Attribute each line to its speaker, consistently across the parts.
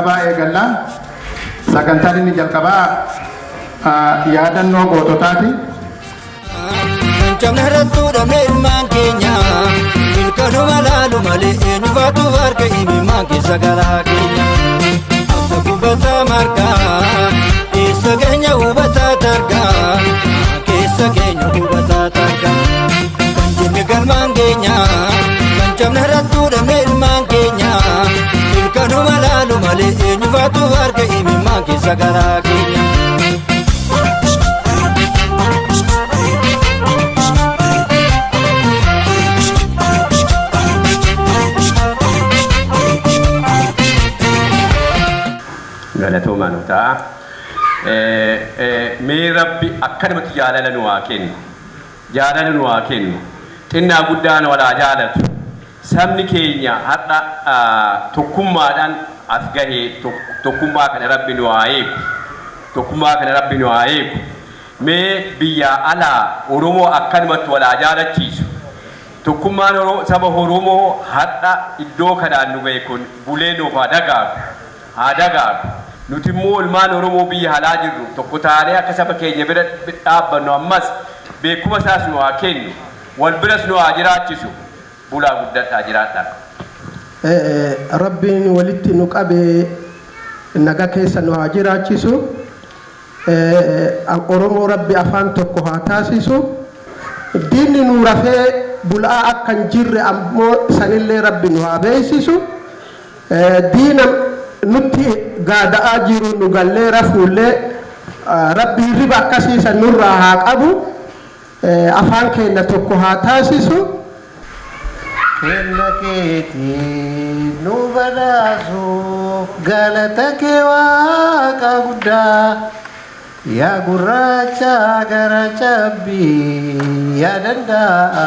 Speaker 1: jalqabaa eegallaa sagantaan inni jalqabaa yaadannoo goototaati.
Speaker 2: Jamna rattuudha meelmaan keenya ilkanuma laalu malee eenyufaatu harka himimaan keessa garaa keenya akka gubataa margaa keessa keenya hubataa targaa keessa keenya hubataa targaa kan jenne galmaan keenya kan jamna rattuudha meelmaan keenya ilkanuma laalu malee eenyufaatu harka himimaan keessa garaa keenya.
Speaker 3: Galatoomaa nu ta'a. Mee Rabbi akkanumatti jaalala nu haa kennu. Jaalala nu haa kennu. Xinnaa guddaan walaa jaalatu. Sabni keenya har'a tokkummaadhaan as gahee tokkummaa kana Rabbi nu haa eegu. Tokkummaa kana Rabbi nu haa eegu. Mee biyya alaa Oromoo akkanumatti walaa jaalachiisu. Tokkummaan saba Oromoo har'a iddoo kanaan nu gahe kun bulee nuuf haa dagaagu. Haa dagaagu. Nuti immoo ilmaan Oromoo biyya alaa jirru tokko taanee akka saba keenya bira dhaabbannu ammas beekuma isaas nu haa kennu wal biras nu haa jiraachisu bulaa guddadhaa jiraadhaa.
Speaker 4: Rabbiin walitti nu qabee naga keessa nu haa jiraachisu. Oromoo Rabbi afaan tokko haa taasisu. Diinni nu rafee bulaa akka hin jirre ammoo sanillee Rabbi nu haa beeksisu. Diina nutti gaada'aa jiru nu gallee rafuullee Rabbi riba akkasiisan nurraa haa qabu. Afaan keenya tokko haa taasisu.
Speaker 5: Kenna keetii nu badhaasu galata kee waaqa guddaa yaa gurraacha gara cabbii yaa danda'a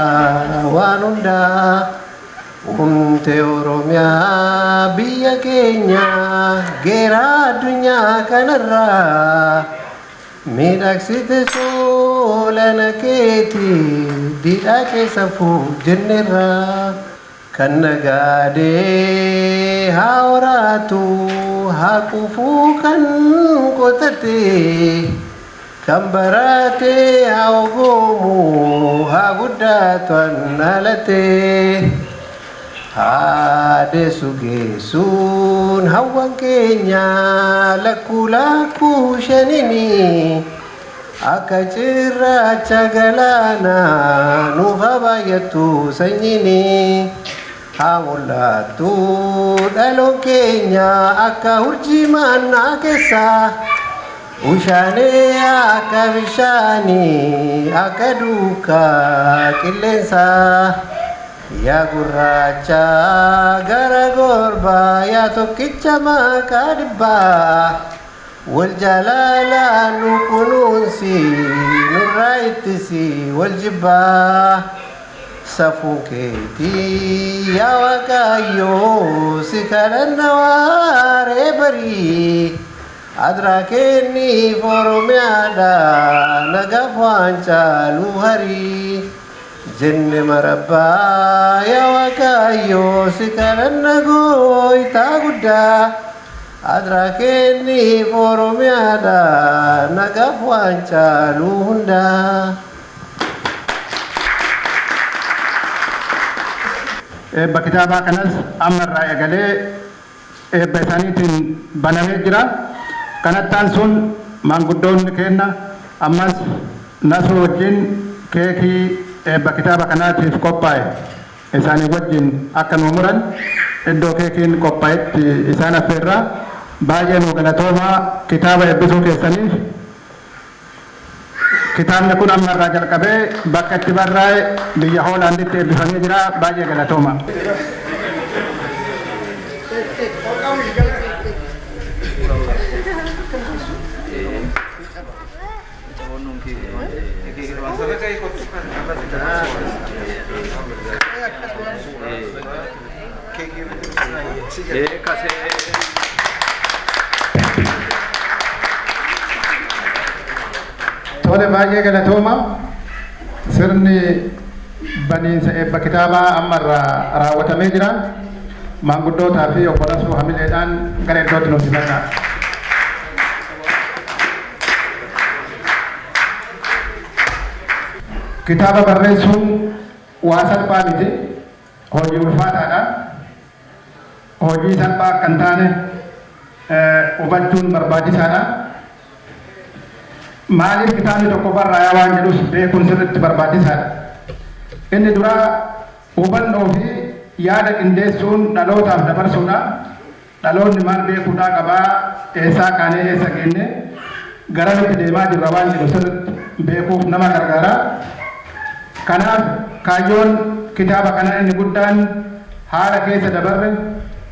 Speaker 5: waan hundaa. Umte Oromiyaa biyya keenya geeraa addunyaa kanarraa miidhagsite soolana keetii didhaa keessa jennerraa kan nagaadee haa horaatu haa qufuu kan qotate kan baratee haa ogoomu haa guddaatu annaalatee. Haade sugeessuun hawwan keenya lakkuu shanini akka cirracha galaanaa nuuf haa baay'attu sanyini haa mul'attu dhaloon keenya akka urjii mannaa keessaa ushaanee akka bishaanii akka duukaa qilleensaa. Yaa gurraacha gara gorbaa yaa tokkicha maqaa dhibbaa wal jaalalaa nu kunuunsi nurraa ittisi wal jibbaa safuu keetii yaa Waaqayyoo si kadhanna waaree barii adraa kenniif Oromiyaadhaa nagaaf waan caalu harii. Jenne marabbaa yaa Waaqayyoo si kadhanna gooytaa guddaa adraa kenniif Oromiyaadhaa nagaaf waan caalu hundaa.
Speaker 1: Eebba kitaabaa kanas ammarraa eegalee eebba isaaniitiin banamee jira. Kanattaan sun maanguddoonni kenna ammas nasoo wajjin keekii eebba kitaaba kanaatiif qophaa'e isaanii wajjin akka nu muran iddoo keekiin qophaa'etti isaan affeerraa baay'ee nu galatoomaa kitaaba eebbisuu keessaniif. Kitaabni kun ammarraa jalqabee bakka itti barraa'e biyya Hoolaanditti eebbifamee jira. Baay'ee galatooma. Tole baay'ee galatooma. Sirni baniinsa eebba kitaabaa ammarraa raawwatamee jira. maanguddootaa fi obbolasuu hamileedhaan gara iddootti nuti simadha. Kitaaba barreessuun waa salphaa miti, hojii ulfaataadha. Hojii salphaa akka hin taane hubachuun barbaachisaadha. Maaliif kitaabni tokko barraa'aa waan jedhus beekuun sirriitti barbaachisaadha. Inni duraa hubannoo fi yaada qindeessuun dhalootaaf dabarsuudha. Dhaloonni maal beekuudhaa qabaa, eessaa kaanee eessa geenne garamitti deemaa jirra waan jedhu sirriitti beekuuf nama gargaara. Kanaaf kaayyoon kitaaba kana inni guddaan haala keessa dabarre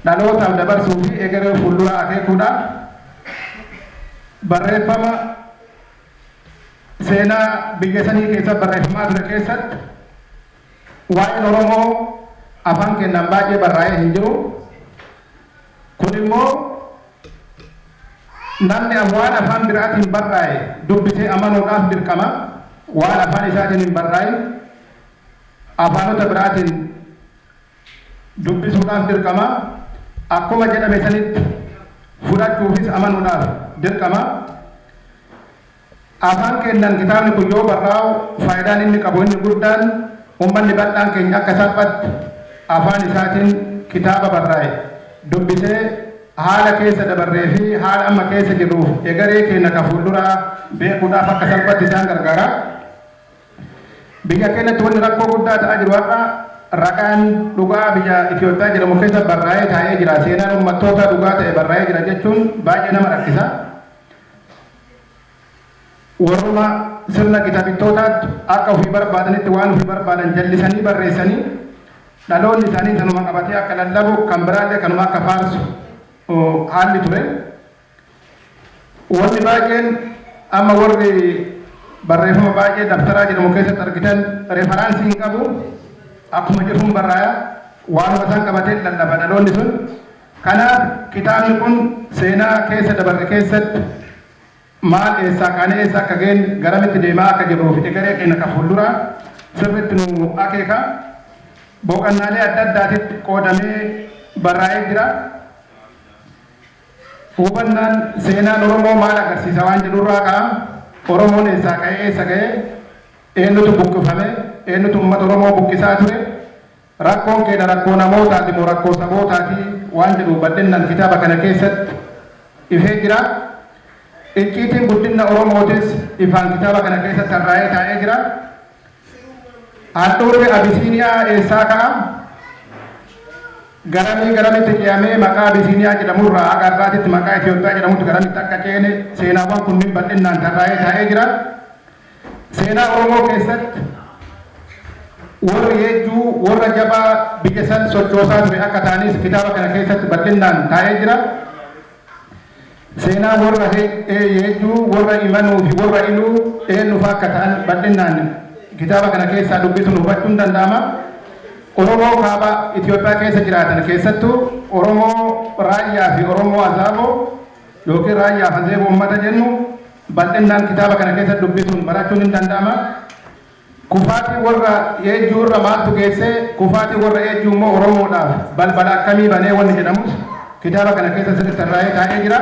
Speaker 1: dhalootaaf dabarsuu fi egeree fuuldura akeekuudha. Barreeffama seenaa biyya sanii keessa barreeffamaa ture keessatti waa'een Oromoo afaan keenyaan baay'ee barraa'ee hin jiru. Kun immoo namni waan afaan biraatiin barraa'e dubbisee amanuudhaaf dirqama. Waan afaan isaatiin hin barraa'in afaanota biraatiin dubbisuudhaaf dirqama. Akkuma jedhame sanitti fudhachuufis amanuudhaaf dirqama. Afaan keenyaan kitaabni kun yoo barraa'u faayidaan inni qabu inni guddaan uummanni bal'aan keenya akka salphatti afaan isaatiin kitaaba barraa'e dubbisee haala keessa dabarree fi haala amma keessa jirruuf egeree keenya ka fuulduraa beekuudhaaf akka salphatti isaan gargaara. Biyya keenyatti wanni rakkoo guddaa ta'aa jiru har'a ragaan dhugaa biyya Itoophiyaa jedhamu keessa barraa'ee taa'ee jira. Seenaan uummattoota dhugaa ta'e barraa'ee jira jechuun baay'ee nama rakkisa. Warruma sirna kitaabittootaatti akka ofii barbaadanitti waan ofii barbaadan jallisanii barreessanii dhaloonni isaanii sanuma qabatee akka lallabu kan biraallee kanuma akka faarsu haalli ture. Wanni baay'een amma warri barreeffama baay'ee daftaraa jedhamu keessatti argitan referaansii hin qabu. Akkuma jedhuun barraaya waanuma isaan qabatee lallaba dhaloonni sun. Kanaaf kitaabni kun seenaa keessa dabarre keessatti maal eessaa kaanee eessa akka geenye garamitti deemaa akka jirruuf egeree keenya ka fuulduraa sirriitti nu akeeka. Boqonnaalee adda addaatitti qoodamee barraa'ee jira. Hubannaan seenaan Oromoo maal agarsiisa waan jedhurraa ka'a. Oromoon eessaa ka'ee eessa ga'ee eenyutu buqqifame eenyutu uummata Oromoo buqqisaa ture rakkoon keenya rakkoo namootaati moo rakkoo sabootaati waan jedhu bal'inaan kitaaba kana keessatti ifee jira. Icciitiin guddina Oromootis ifaan kitaaba kana keessatti barraa'ee taa'ee jira. Handhuurri Abisiiniyaa eessaa ka'a? Garamitti ce'amee maqaa Abisiiniyaa jedhamurraa haga har'aatitti maqaa Itoophiyaa jedhamutti garamitti akka ceene seenaawwan kunniin bal'inaan barraa'ee taa'ee jira. Seenaa Oromoo keessatti warri yeejjuu warra jabaa biyya san sochoosaa ture akka ta'anis kitaaba kana keessatti bal'inaan taa'ee jira. Seenaa warra yeejjuu warra imanuu fi warra iluu eenyuuf akka ta'an bal'inaan kitaaba kana keessaa dubbisuun hubachuun danda'ama. Oromoo kaaba Itoophiyaa keessa jiraatan keessattuu Oromoo raayyaa fi Oromoo azaaboo yookiin raayyaa fi azeeboo uummata jennu bal'inaan kitaaba kana keessatti dubbisuun barachuun hin danda'ama. Kufaatii warra yeejjuu irra maaltu geessee kufaatii warra yeejjuu immoo Oromoodhaaf balbala akkamii banee wanni jedhamus kitaaba kana keessa sirriitti barraa'ee taa'ee jira.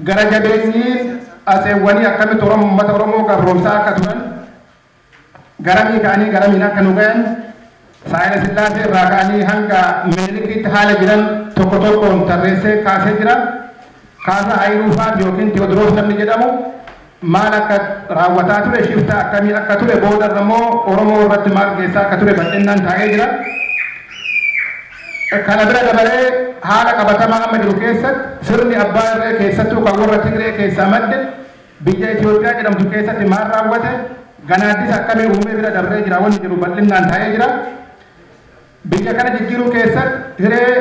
Speaker 1: Gara jabeenyiin aseewwanii akkamitti uummata Oromoo gabroomsaa akka turan garamii ka'anii garamiin akka nu ga'an Saayila Sillaasee irraa ka'anii hanga Meelikiitti haala jiran tokko tokkoon tarreessee kaasee jira. Kaasa Hayiluufaat yookiin Teewodiroos namni jedhamu maal akka raawwataa ture shiftaa akkamii akka ture booda immoo Oromoo irratti maal geessaa akka ture bal'inaan taa'ee jira. Kana bira dabalee haala qabatamaa amma jiru keessatti sirni abbaa irree keessattuu kan warra Tigree keessaa madde biyya Itoophiyaa jedhamtu keessatti maal raawwate ganaaddis akkamii uumee bira dabree jira wanni jiru bal'inaan taa'ee jira. Biyya kana jijjiiruu keessatti hiree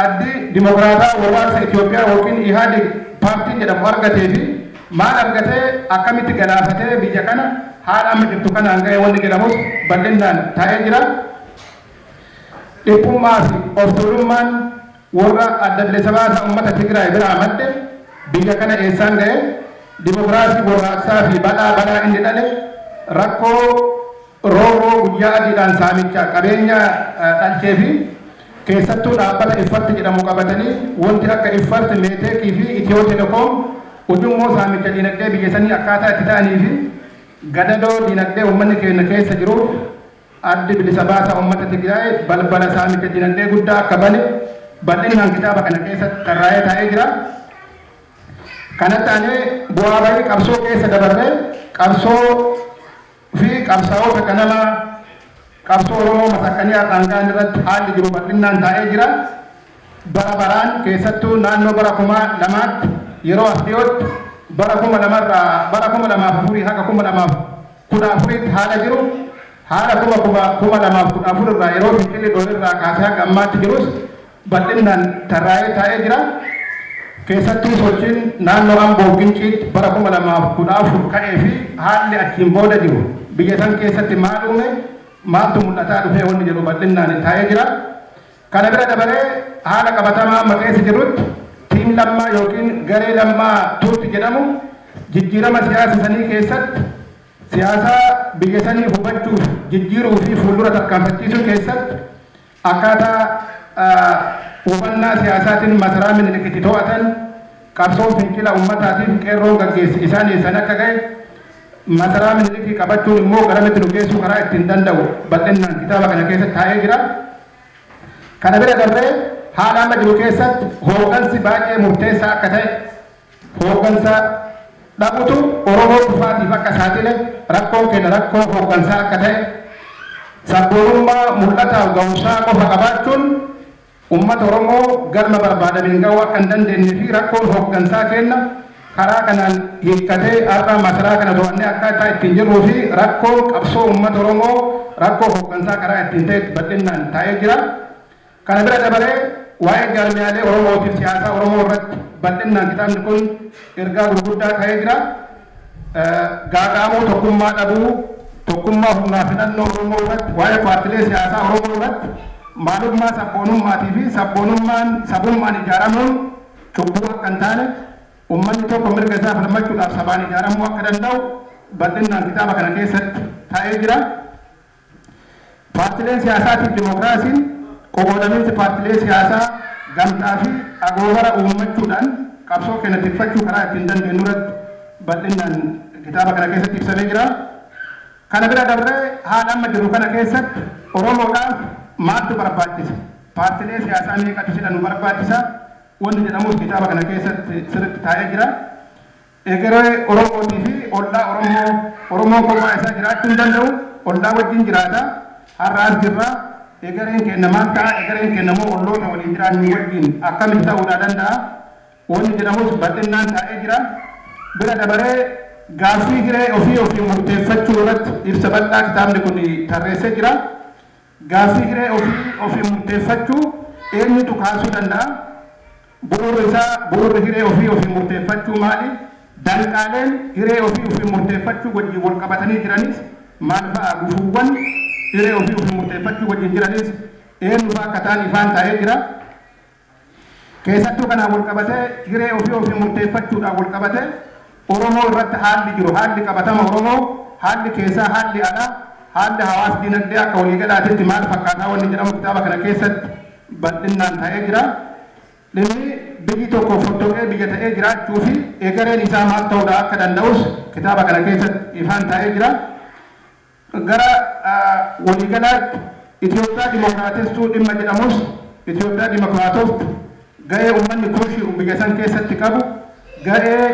Speaker 1: addi dimokiraataa warraaqsa Itoophiyaa yookiin Ihaadig paartiin jedhamu argatee fi maal argatee akkamitti galaafatee biyya kana haala amma jirtu kanaan ga'ee wanni jedhamus bal'inaan taa'ee jira. Dhiphummaa fi of tuulummaan warra adda bilisa baasaa uummata Tigraay biraa madde biyya kana eessaan ga'e dimokiraasii warraaqsaa fi badhaa inni dhale rakkoo roorroo guyyaa adiidhaan saamicha qabeenya dhalchee fi keessattuu dhaabbata Iffarti jedhamu qabatanii wanti akka Iffarti Meeteekii fi Itiyoo Telekoom ujummoo saamicha dinagdee biyya sanii akkaataa itti ta'anii fi gadadoo dinagdee uummanni keenya keessa jiruuf addi bilisa baasaa uummata Tigraay balbala saamicha dinagdee guddaa akka bane bal'inaan kitaaba kana keessatti tarraa'ee taa'ee jira. Kanatti aanee bu'aa bahii qabsoo keessa dabarree qabsoo fi qabsaa'ota kanama qabsoo Oromoo masakkanii har'aangaan irratti haalli jiru bal'inaan taa'ee jira. Bara baraan keessattuu naannoo bara 2000 yeroo as dhiyootti bara 2004 haga 2014 haala jiru haala 2014 irraa yeroo Fincilli Dhoolirraa kaasee haga ammaatti jirus bal'inaan tarraa'ee taa'ee jira. Keessattuu sochiin naannoo Amboo Ginciitti bara 2014 ka'ee fi haalli achiin booda jiru biyya san keessatti maal uume maaltu mul'ataa dhufee wanni jedhu bal'inaan taa'ee jira. Kana bira dabalee haala qabatamaa amma keessa jirutti tiim lammaa yookiin garee lammaa tuutti jedhamu jijjiirama siyaasa sanii keessatti siyaasa biyya sanii hubachuuf jijjiiruu fi fuuldura tarkaanfachiisuu keessatti akkaataa hubannaa siyaasaatiin masaraa Minilik to'atan qabsoo fincila uummataatiif qeerroon gaggeessi isaanii san akka ga'e masaraa Minilik qabachuun immoo garamitti nu geessuu karaa ittiin danda'u bal'inaan kitaaba kana keessatti taa'ee jira. Kana bira darbee haala amma jiru keessatti hooggansi baay'ee murteessaa akka ta'e hooggansa dhabutu Oromoo dhufaatiif akka saaxile rakkoon keenya rakkoo hooggansaa akka ta'e sabboonummaa mul'ataaf ga'umsaa qofa qabaachuun ummata Oromoo galma barbaadameen ga'uu akka hin dandeenye fi rakkoon hooggansaa kenna karaa kanaan hiikkatee har'a masaraa kana to'annee akkaataa ittiin jirruu fi rakkoon qabsoo ummata Oromoo rakkoo hooggansaa karaa ittiin ta'e bal'inaan taa'ee jira. Kana bira dabalee waa'ee jaarmiyaalee Oromootiif siyaasaa Oromoo irratti bal'inaan kitaabni kun ergaa gurguddaa ta'ee jira. Gaaga'amoo tokkummaa dhabuu tokkummaa humnaa filannoo Oromoo irratti waa'ee paartilee siyaasaa Oromoo irratti maalummaa sabboonummaatii fi sabummaan ijaaramuun cubbuu akka hin taane uummanni tokko mirga isaa falmachuudhaaf sabaan ijaaramuu akka danda'u bal'inaan kitaaba kana keessatti taa'ee jira. Paartileen siyaasaatiif dimokiraasiin qoqqoodamiinsi paartilee siyaasaa gamtaa fi agoobara uummachuudhaan qabsoo keenya tikfachuu karaa ittiin dandeenyu irratti bal'inaan kitaaba kana keessatti ibsamee jira. Kana bira dabree haala amma jiru kana keessatti Oromoodhaaf maaltu barbaachisa? Paartilee siyaasaa meeqatu jedhamu barbaachisa? Wanti jedhamus kitaaba kana keessatti sirriitti taa'ee jira. Egeree Oromootii fi ollaa Oromoo kophaa isaa jiraachuu hin danda'u. Ollaa wajjin jiraata. Har'aas jirra. Egereen keenya maal ta'a? Egereen keenya immoo olloota waliin jiraannu wajjin akkamitti ta'uudhaa danda'a? Wanti jedhamus bal'inaan taa'ee jira. Bira dabaree gaaffii hiree ofii murteeffachuu irratti ibsa bal'aa kitaabni kun tarreessee jira. Gaaffii hiree ofii murteeffachuu eenyutu kaasuu danda'a? Bu'uurri hiree ofii murteeffachuu maali? Danqaaleen hiree ofii murteeffachuu wajjin wal qabatanii jiranis maal fa'a? Gufuuwwan hiree ofii murteeffachuu wajjin jiranis eenyu fa'a akka ta'an ifaan taa'ee jira. Keessattuu kanaan wal qabatee hiree ofii murteeffachuudhaan wal qabatee Oromoo irratti haalli jiru haalli qabatama Oromoo haalli keessaa haalli alaa haalli hawaasa dinagdee akka waliigalaatitti maal fakkaataa wanni jedhamu kitaaba kana keessatti bal'inaan taa'ee jira. Dhimmi biyyi tokko fottoqee biyya ta'ee jiraachuu fi egereen isaa maal ta'uudhaa akka danda'us kitaaba kana keessatti ifaan taa'ee jira. Gara waliigalaatti Itoophiyaa dimokiraatessuu dhimma jedhamus Itoophiyaa dimokiraatoftu ga'ee uummanni kuushii biyya san keessatti qabu ga'ee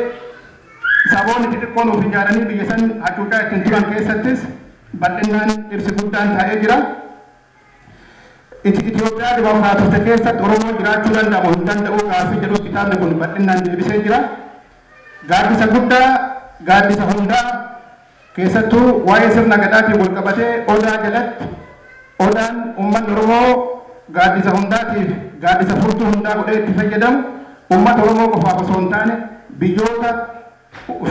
Speaker 1: saboonni xixiqqoon of ijaaranii biyya san hacuucaa ittiin turan keessattis bal'inaan ibsi guddaan taa'ee jira. Itoophiyaa dimokiraatofte keessatti Oromoo jiraachuu danda'amu hin danda'u gaaffii jedhu kitaabni kun bal'inaan deebisee jira. Gaaddisa guddaa gaaddisa hundaa keessattuu waa'ee sirna gadaatiin wal qabatee odaa jalatti odaan uummanni Oromoo gaaddisa hundaatiif gaaddisa furtuu hundaa godhee itti fayyadamu uummata Oromoo qofaaf osoo hin taane biyyoota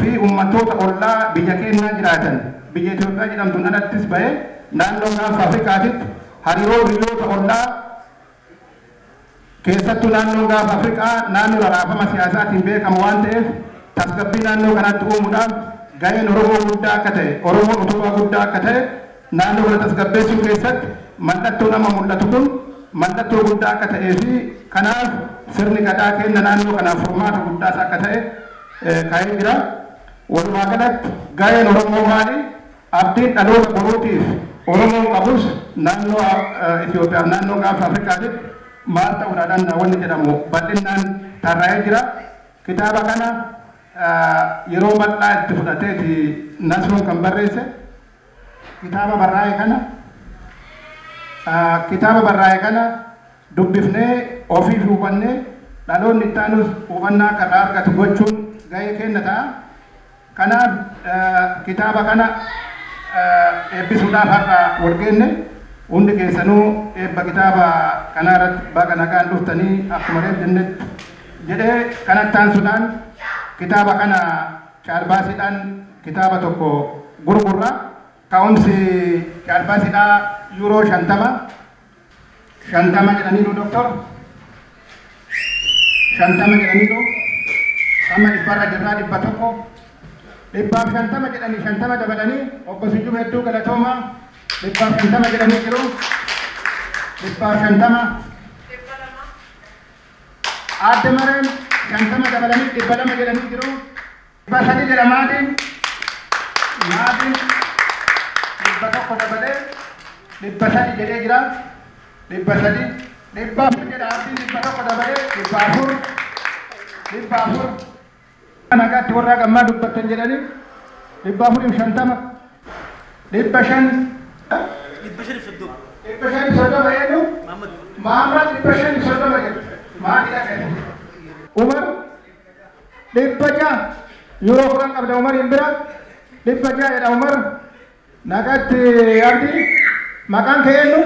Speaker 1: fi uummattoota ollaa biyya keenyaa jiraatan biyya Itoophiyaa jedhamtuun alattis bahee naannoo gaanfa Afrikaatitti hariiroo biyyoota ollaa keessattuu naannoo gaanfa Afrikaa naannoo raafama siyaasaatiin beekamu waan ta'eef tasgabbii naannoo kanatti uumuudhaaf ga'een Oromoo guddaa akka ta'e Oromoon utubaa guddaa akka ta'e naannoo kana tasgabbeessuu keessatti mallattoo nama mul'atu kun mallattoo guddaa akka ta'ee fi kanaaf sirni gadaa kenna naannoo kanaaf furmaata guddaas akka ta'e kaa'ee jira. Walumaa galatti gaheen Oromoo maali? Abdiin dhaloota boruutiif Oromoon qabus naannoo Itoophiyaa naannoo gaafa Afrikaatiif maal ta'uudhaan wanni jedhamu bal'inaan tarraa'ee jira. Kitaaba kana yeroo bal'aa itti fudhateeti Nasroon kan barreesse. Kitaaba barraa'e kana dubbifnee ofiif hubannee dhaloonni itti aanus hubannaa akka irraa argatu gochuun gahee kenna ta'a. Kanaaf kitaaba kana eebbisuudhaaf har'a wal geenne hundi keessanuu eebba kitaaba kanaa irratti baga nagaan dhuftanii akkuma jennetti jedhee kanatti aansuudhaan kitaaba kana caalbaasiidhaan kitaaba tokko gurgurra. Ka'umsi caalbaasiidhaa yuuroo 50 jedhaniiru doktor 50 jedhaniiru amma dhibbarra jirraa 100 dhibbaaf 50 jedhanii 50 dabalanii obbo Sijjum hedduu galatooma dhibbaaf 50 jedhanii jiru dhibbaaf 50 adde mareen 50 dabalanii 200 jedhanii jiru 300 jedha maatiin 100 dabalee 300 jedhee jira 300 jedha abdiin 100 dabalee 400 nagaatti warra gammaa dubbatan jedhanii 450 500 jedhu Mahamad 530 jedhu maali dhaqee Umar 600 yuuroo 10 qabda Umar hin bira 600 jedha Umar nagaatti abdi maqaan kee eenyu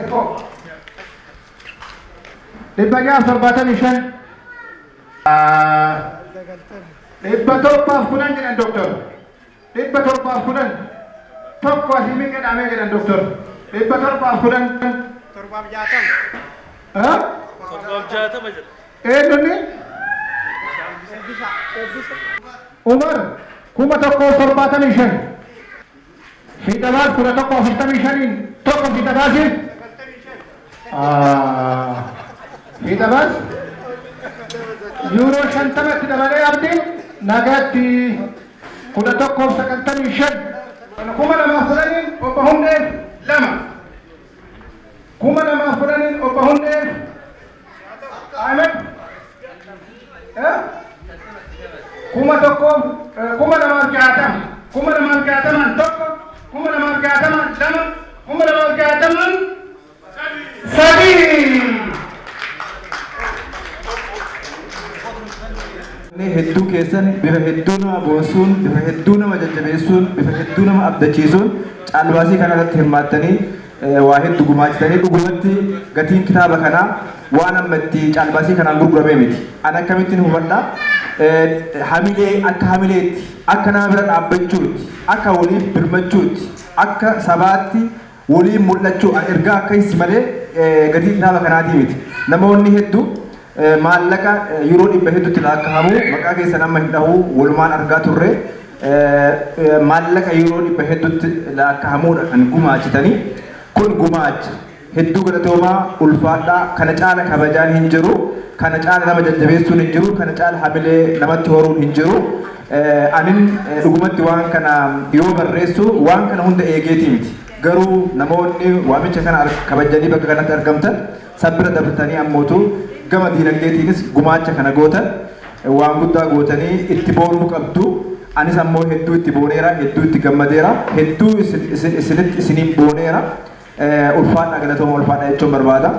Speaker 1: Eko 675 1,710 jedhan doktor 1,710 tokko asimii jedhamee jedhan doktor 1,710 eenyunni Umar 1,775 Fidabaas 1,145 tokko Fidabaasiif Fidabaas yuuroo 50 dabalee abdiin nagaatti 1,195 2,210 obbo Hundeef 2 2,210 obbo Hundeef Ahmed 2,260 tokko 2,260 2,260 sadii
Speaker 6: hedduu keessan bifa hedduu nama boonsuun bifa hedduu nama jajjabeessuun bifa hedduu nama abdachiisuun caalbaasii kana irratti hirmaattanii waa hedduu gumaachitanii dhugumatti gatiin kitaaba kanaa waan amma itti caalbaasii kanaan gurguramee miti. Ani akkamittiin hubadha hamilee akka hamileetti akka nama bira dhaabbachuutti akka waliif birmachuutti akka sabaatti waliin mul'achuu ergaa akka hin malee gatii kitaaba kanaatii miti. Namoonni hedduu maallaqa yuuroo 100 lakkaa'amu maqaa keessan amma hin dhahu walumaan argaa turre maallaqa yuuroo 100 lakkaa'amuudhaan gumaachitanii kun gumaacha hedduu galatoomaa ulfaadhaa kana caala kabajaan hin jiru kana caala nama jajjabeessuun hin jiru kana caala hamilee namatti horuun hin jiru anin dhugumatti waan kana yoo barreessu waan kana hunda eegeetii miti garuu namoonni waamicha kana kabajanii bakka kanatti argamtan sabbira dabartanii ammootu gama diinagdeetiinis gumaacha kana gootan waan guddaa gootanii itti boonuu qabdu anis ammoo hedduu itti booneera hedduu itti gammadeera hedduu isiniin booneera ulfaadhaa galatooma ulfaadhaa jechuun barbaada.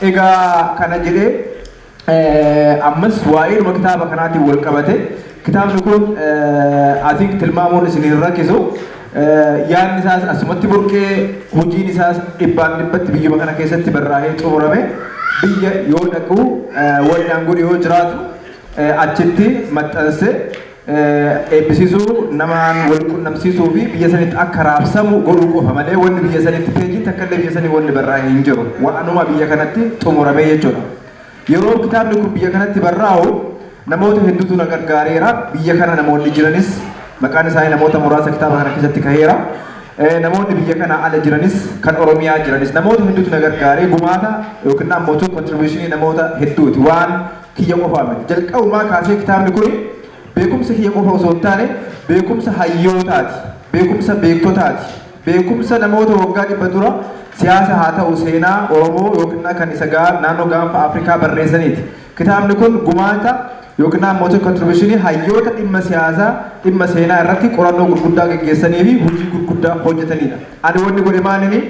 Speaker 6: Egaa kana jedhee ammas waa'ee kitaaba kanaatiin wal qabate kitaabni kun asiin tilmaamuun isiniin rakkisu yaadni isaas asumatti burqee hojiin isaas dhibbatti biyyuma kana keessatti barraa'ee xumurame biyya yoo dhaqu wanni angoo yoo jiraatu achitti maxxanse eebbisiisuu namaan wal qunnamsiisuu fi biyya sanitti akka raabsamu godhuu qofa malee wanni biyya sanitti peejii takka illee biyya sanii wanni barraa'ee hin jiru waanuma biyya kanatti xumuramee jechuudha. Yeroo kitaabni kun biyya kanatti barraa'u namoota hedduutu na gargaareera biyya kana namoonni jiranis maqaan isaanii namoota muraasa kitaaba kana keessatti kaheera namoonni biyya kana ala jiranis kan Oromiyaa jiranis namoota hedduutu na gargaaree gumaata yookiin ammoo contribution namoota hedduuti waan kiyya qofaa miti. Jalqabumaa kaasee kitaabni kun beekumsa kiyya qofa osoo hin taane beekumsa hayyootaati, beekumsa beektotaati, beekumsa namoota waggaa 100 dura siyaasa haa ta'u seenaa Oromoo yookiin kan isa naannoo gaanfa Afrikaa barreessaniiti. Kitaabni kun gumaata yookiin ammoo contribution hayyoota dhimma siyaasaa dhimma seenaa irratti qorannoo gurguddaa gaggeessanii fi hojii gurguddaa hojjetanidha. Ani wanni godhe maanini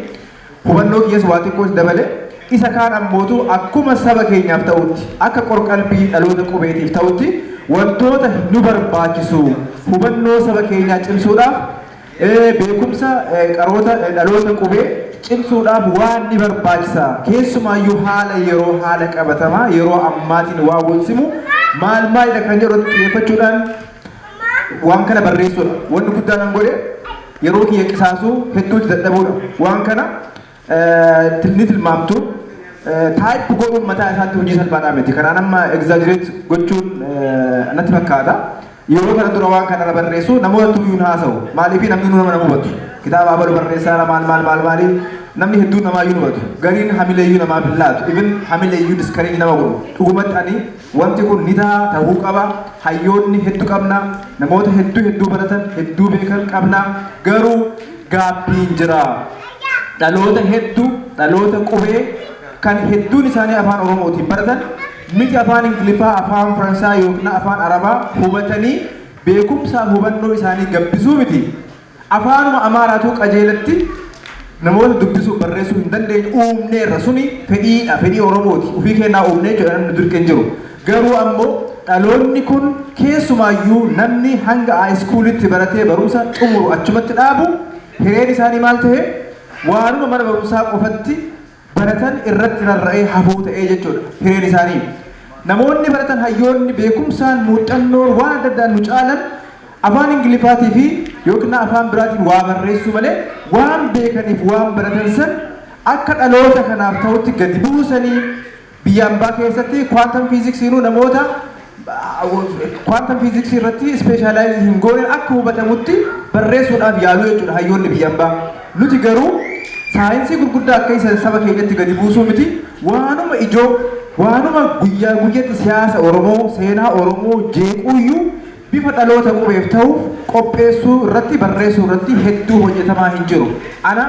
Speaker 6: hubannoo kiyyas waa xiqqoos dabale isa kaan ammootu akkuma saba keenyaaf ta'utti akka qorqalbii dhaloota qubeetiif ta'utti wantoota nu barbaachisu hubannoo saba keenyaa cimsuudhaaf beekumsa qaroota dhaloota qubee cimsuudhaaf waan ni barbaachisa. Keessumaayyuu haala yeroo haala qabatamaa yeroo ammaatiin waa walsimu maalidha kan jedhu xiyyeeffachuudhaan waan kana barreessuudha. Wanni guddaan an godhe yeroo kiyya qisaasuu hedduutti dadhabuudha. Waan kana ni tilmaamtu taayip godhuun mataa isaatti hojii salphaadhaa miti. Kanaan amma exaggerate gochuun natti fakkaata. Yeroo kana dura waan kana barreessu namoota tuyyuun haasa'u. Maaliif namni nama hubatu. Kitaaba abalu barreessaa maali namni hedduun namaayyuu hubatu. Gariin hamileeyyuu namaaf hin laatu. Ibin hamileeyyuu diskariin nama godhu. Dhugumatti ani wanti kun ni ta'uu qaba. Hayyoonni hedduu qabna. Namoota hedduu baratan hedduu beekan qabna. Garuu gaabbiin jira. Dhaloota hedduu dhaloota qubee kan hedduun isaanii afaan Oromootiin baratan miti afaan Ingiliffaa, afaan Faransaa yookiin afaan Arabaa hubatanii beekumsaa hubannoo isaanii gabbisuu miti. Afaanuma Amaaraatu qajeelatti namoota dubbisuu barreessuu hin dandeenye uumneerra suni fedhii Oromooti. Ufii kennaa uumnee jedhan namni durqeen jiru. Garuu ammoo dhaloonni kun keessumaayyuu namni hanga haayiskuulitti baratee barumsa xumuru achumatti dhaabu hireen isaanii maal ta'e waanuma mana barumsaa qofatti baratan irratti rarra'ee hafuu ta'ee jechuudha hireen isaanii. Namoonni baratan hayyoonni beekumsaan muuxannoon waan adda addaan nu caalan afaan Ingiliffaatii fi yookiin afaan biraatiin waa barreessuu malee waan beekaniif waan baratan san akka dhaloota kanaaf ta'utti gadi buusanii biyya ambaa keessatti quantum physics namoota quantum physics irratti specialize hin goone akka hubatamutti barreessuudhaaf yaaluu jechuudha hayyoonni biyya ambaa. Nuti garuu saayinsii gurguddaa akka isa saba keenyatti gadi buusuu miti waanuma ijoo waanuma guyyaa guyyatti siyaasa Oromoo seenaa Oromoo jeequuyyuu bifa dhaloota qubeef ta'uuf qopheessuu irratti barreessuu irratti hedduu hojjetamaa hin jiru. Ana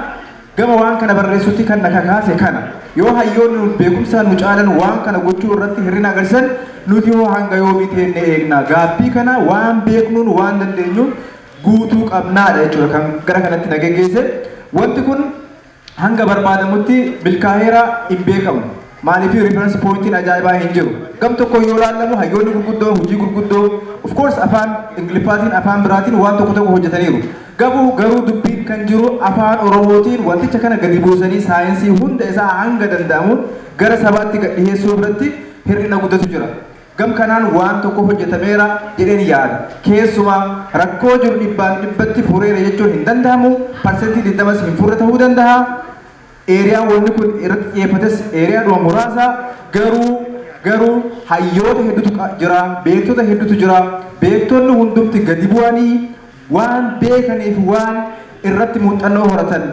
Speaker 6: gama waan kana barreessutti kan na kakaase kana yoo hayyoonni beekumsaan nu caalan waan kana gochuu irratti hirrina agarsiisan nuti hoo hanga yoomii teennee eegna gaabbii kana waan beeknuun waan dandeenyuun guutuu qabnaadha jechuudha kan gara kanatti na geggeesse. Wanti kun hanga barbaadamutti milkaa'eera hin beekamu. Maaliif reference pointiin ajaa'ibaa hin jiru. Gam tokko yoo laallamu hayyoonni gurguddoo hojii gurguddoo of course afaan Ingiliffaatiin afaan biraatiin waan tokko hojjetaniiru. Garuu dubbiin kan jiru afaan Oromootiin wanticha kana gadi buusanii saayinsii hunda isaa hanga danda'amuun gara sabaatti gad dhiyeessuu irratti hir'ina guddatu jira. Gam kanaan waan tokko hojjetameera jedheen yaada. Keessumaa rakkoo jiru dhibbatti fureera jechuun hin danda'amu. Parsentii 20 hin furre ta'uu danda'a. Eeriyaan wanni kun irratti xiyyeeffates eeriyaadhuma muraasa garuu hayyoota hedduutu jira, beektota hedduutu jira. Beektonni hundumti gadi bu'anii waan beekaniif waan irratti muuxannoo horatan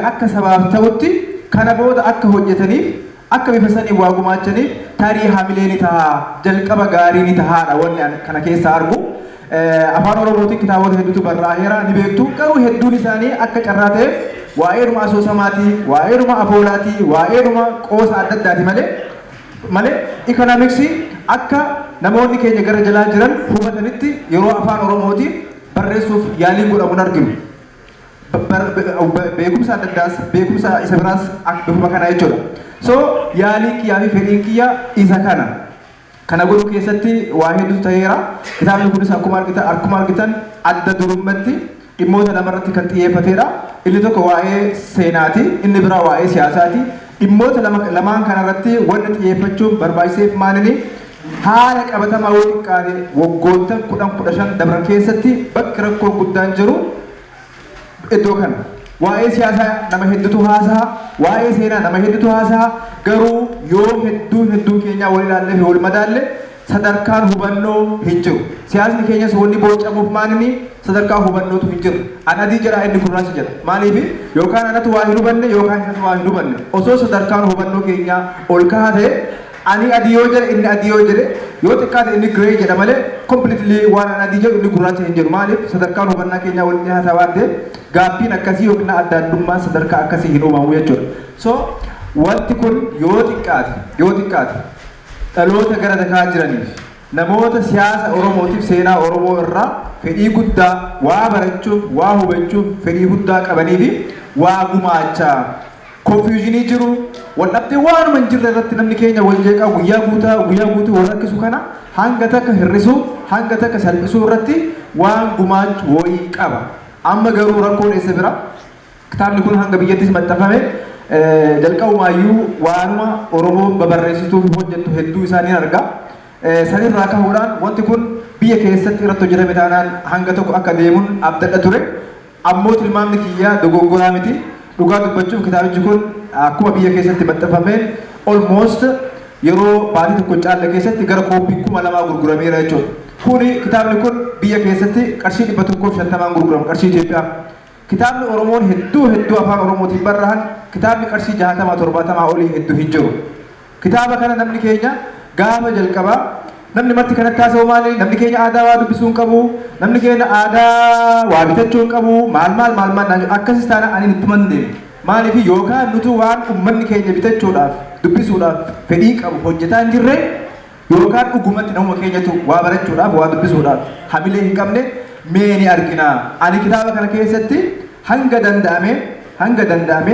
Speaker 6: akka sabaaf ta'utti kana booda akka hojjetaniif akka bifa sanii waa gumaachaniif tarii hamilee ni ta'a jalqaba gaarii ni ta'aadha wanni kana keessa argu. Afaan Oromootiin kitaabota hedduutu barraa'eera ni beektu garuu hedduun isaanii akka carraa ta'e waa'eedhuma asoosamaatii, waa'eedhuma afoolaatii, waa'eedhuma qoosa adda addaati malee ikoonomiksii akka namoonni keenya gara jalaa jiran hubatanitti yeroo afaan Oromootiin barreessuuf yaalii godhamuun arginu. Beekumsa adda addaas beekumsa isa biraas bifuma kana jechuudha. So yaalii kiyyaa fi fedhiin kiyyaa isa kana. Kana godhuu keessatti waa hedduutu ta'eera. Kitaabni kunis akkuma argitan adda durummatti dhimmoota lamarratti kan xiyyeeffateedha. Inni tokko waa'ee seenaati, inni biraa waa'ee siyaasaati. Dhimmoota lamaan kanarratti wanti xiyyeeffachuun barbaachiseef maalini haala qabatamaa yoo xiqqaate waggoota 10-15 dabran keessatti bakki rakkoo guddaan jiru iddoo kana. Waa'ee siyaasaa nama hedduutu haasa'a, waa'ee seenaa nama hedduutu haasa'a. Garuu yoo hedduun keenyaa wal ilaallee fi wal madaalle sadarkaan hubannoo hin jiru. Siyaasni keenyas wanni bocamuuf maalinni sadarkaa hubannootu hin jiru. An adii jedha inni gurraacha jedha. Maaliif yookaan anatu waa hin hubanne yookaan isatu waa hin hubanne. Osoo sadarkaan hubannoo keenyaa ol kahaa ta'e ani adii yoo jedhe inni adii yoo jedhe yoo xiqqaate inni giree jedha malee completely waan an adii jedhu inni gurraacha hin jedhu. Maaliif sadarkaan hubannaa keenyaa wal dhiyaataa waan ta'eef gaaffiin akkasii yookiin adda addummaan sadarkaa akkasii hin uumamu jechuudha. So wanti kun yoo xiqqaate dhaloota gara dakaa jiraniif namoota siyaasa Oromootiif seenaa Oromoo irraa fedhii guddaa waa barachuuf waa hubachuuf fedhii guddaa qabanii fi waa gumaachaa konfiyuuzinii jiru waldhabdee waanuma hin jirre irratti namni keenya wal jeeqaa guyyaa guutuu wal rakkisu kana hanga takka hir'isuu hanga takka salphisuu irratti waan gumaachu wayii qaba. Amma garuu rakkoon eessa bira kitaabni kun hanga biyyattis maxxanfame jalqabumaayyuu waanuma Oromoon babarreessituuf hojjettu hedduu isaanii argaa. Sanirraa ka'uudhaan wanti kun biyya keessatti irratti hojjetame taanaan hanga tokko akka deemuun abdadha ture. Ammoo tilmaamni kiyyaa dogongoraa miti. Dhugaa dubbachuuf kitaabichi kun akkuma biyya keessatti maxxanfameen almost yeroo baatii tokko caalle keessatti gara kooppii 2,000 gurgurameera jechuudha. Kuni kitaabni kun biyya keessatti qarshii 150 gurgurama qarshii Itoophiyaa. Kitaabni Oromoon hedduu afaan Oromootiin barraa'an kitaabni qarshii 60-70 olii hedduu hin jiru. Kitaaba kana namni keenya gaafa jalqabaa namni marti kanatti haasa'u maali? Namni keenya aadaa waa dubbisuu hin qabu, namni keenya aadaa waa bitachuu hin qabu, maal akkasis taana ani itti mandee. Maaliif yookaan nuti waan uummanni keenya bitachuudhaaf dubbisuudhaaf fedhii qabu hojjetaa hin jirre yookaan dhugumatti nama keenyatu waa barachuudhaaf waa dubbisuudhaaf hamilee hin qabne mee ni argina. Ani kitaaba kana keessatti hanga danda'ame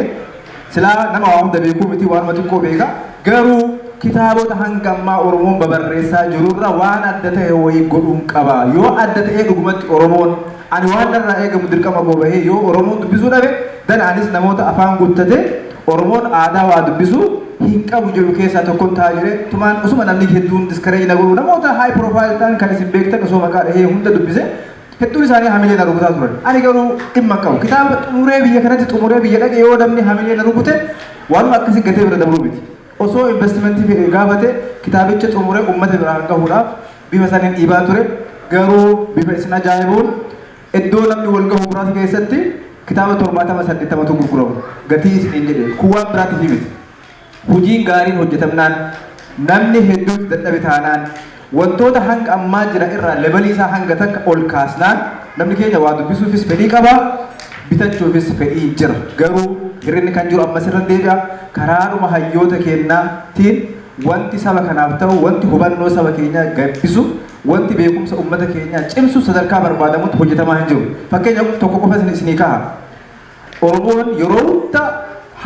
Speaker 6: silaa nama waa hunda beekuu miti waanuma xiqqoo beeka garuu kitaabota hanga ammaa Oromoon babarreessaa jirurra waan adda ta'e wayii godhuun qaba. Yoo adda ta'ee dhugumatti Oromoon ani waan irraa eegamu dirqama boba'ee yoo Oromoon dubbisuu dhabe dan anis namoota afaan guuttate Oromoon aadaa waa dubbisuu hin qabu jedhu keessaa tokkoon ta'a jedhee tumaan osuma namni hedduun diskareeji na godhu namoota haay piroofaayil ta'an kan isin beektan osoo maqaa dhahee hunda dubbise hedduun isaanii hamilee na rukutaa turan. Ani garuu dhimma qabu kitaaba xumuree biyya kanatti xumuree biyya dhaqe yoo namni hamilee na rukute waanuma akkasii gatee bira dabruu miti. Osoo investimentii fedhe gaafate kitaabicha xumuree uummata biraan gahuudhaaf bifa saniin dhiibaa ture garuu bifa isin ajaa'ibuun iddoo namni wal gahu muraasa keessatti kitaaba 70-80tu gurguramu gatii isiniin jedhe kuwaan biraatiif miti. Hojiin gaariin hojjetamnaan namni hedduutti dadhabe taanaan wantoota hanga ammaa jira irraa lebalii isaa hanga takka ol kaasnaan namni keenya waa dubbisuufis fedhii qaba bitachuufis fedhii jira. Garuu hirrinni kan jiru ammas irra deebi'a karaadhuma hayyoota keenyaatiin wanti saba kanaaf ta'u wanti hubannoo saba keenyaa gabbisu wanti beekumsa uummata keenyaa cimsu sadarkaa barbaadamutti hojjetamaa hin jiru. Fakkeenya tokko qofa isinii kaha. Oromoon yeroo hunda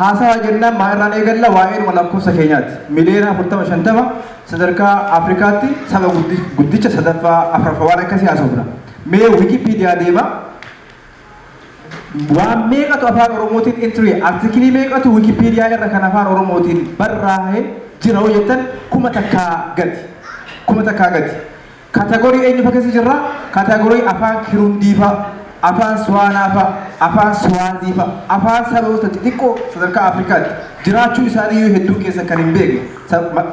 Speaker 6: haasawa jennaan maa irraan eegalla waa'ee lakkoofsa keenyaati. Miliyoona 40-50 sadarkaa Afrikaatti saba guddicha sadaffaa afraffaa waan akkasii haasofna. Mee Wikipiidiyaa deema. Waan meeqatu afaan Oromootiin entry artikilii meeqatu Wikipiidiyaa irra kan afaan Oromootiin barraa'ee jira hoo jettan 1000 gati. Kategorii eenyu fakkeessi jirra? Kategorii afaan Kirundiifaa, afaan Swaanaafaa, afaan Swaaziifaa, afaan saboota xixiqqoo sadarkaa Afrikaatti jiraachuu isaanii hedduu keessa kan hin beekne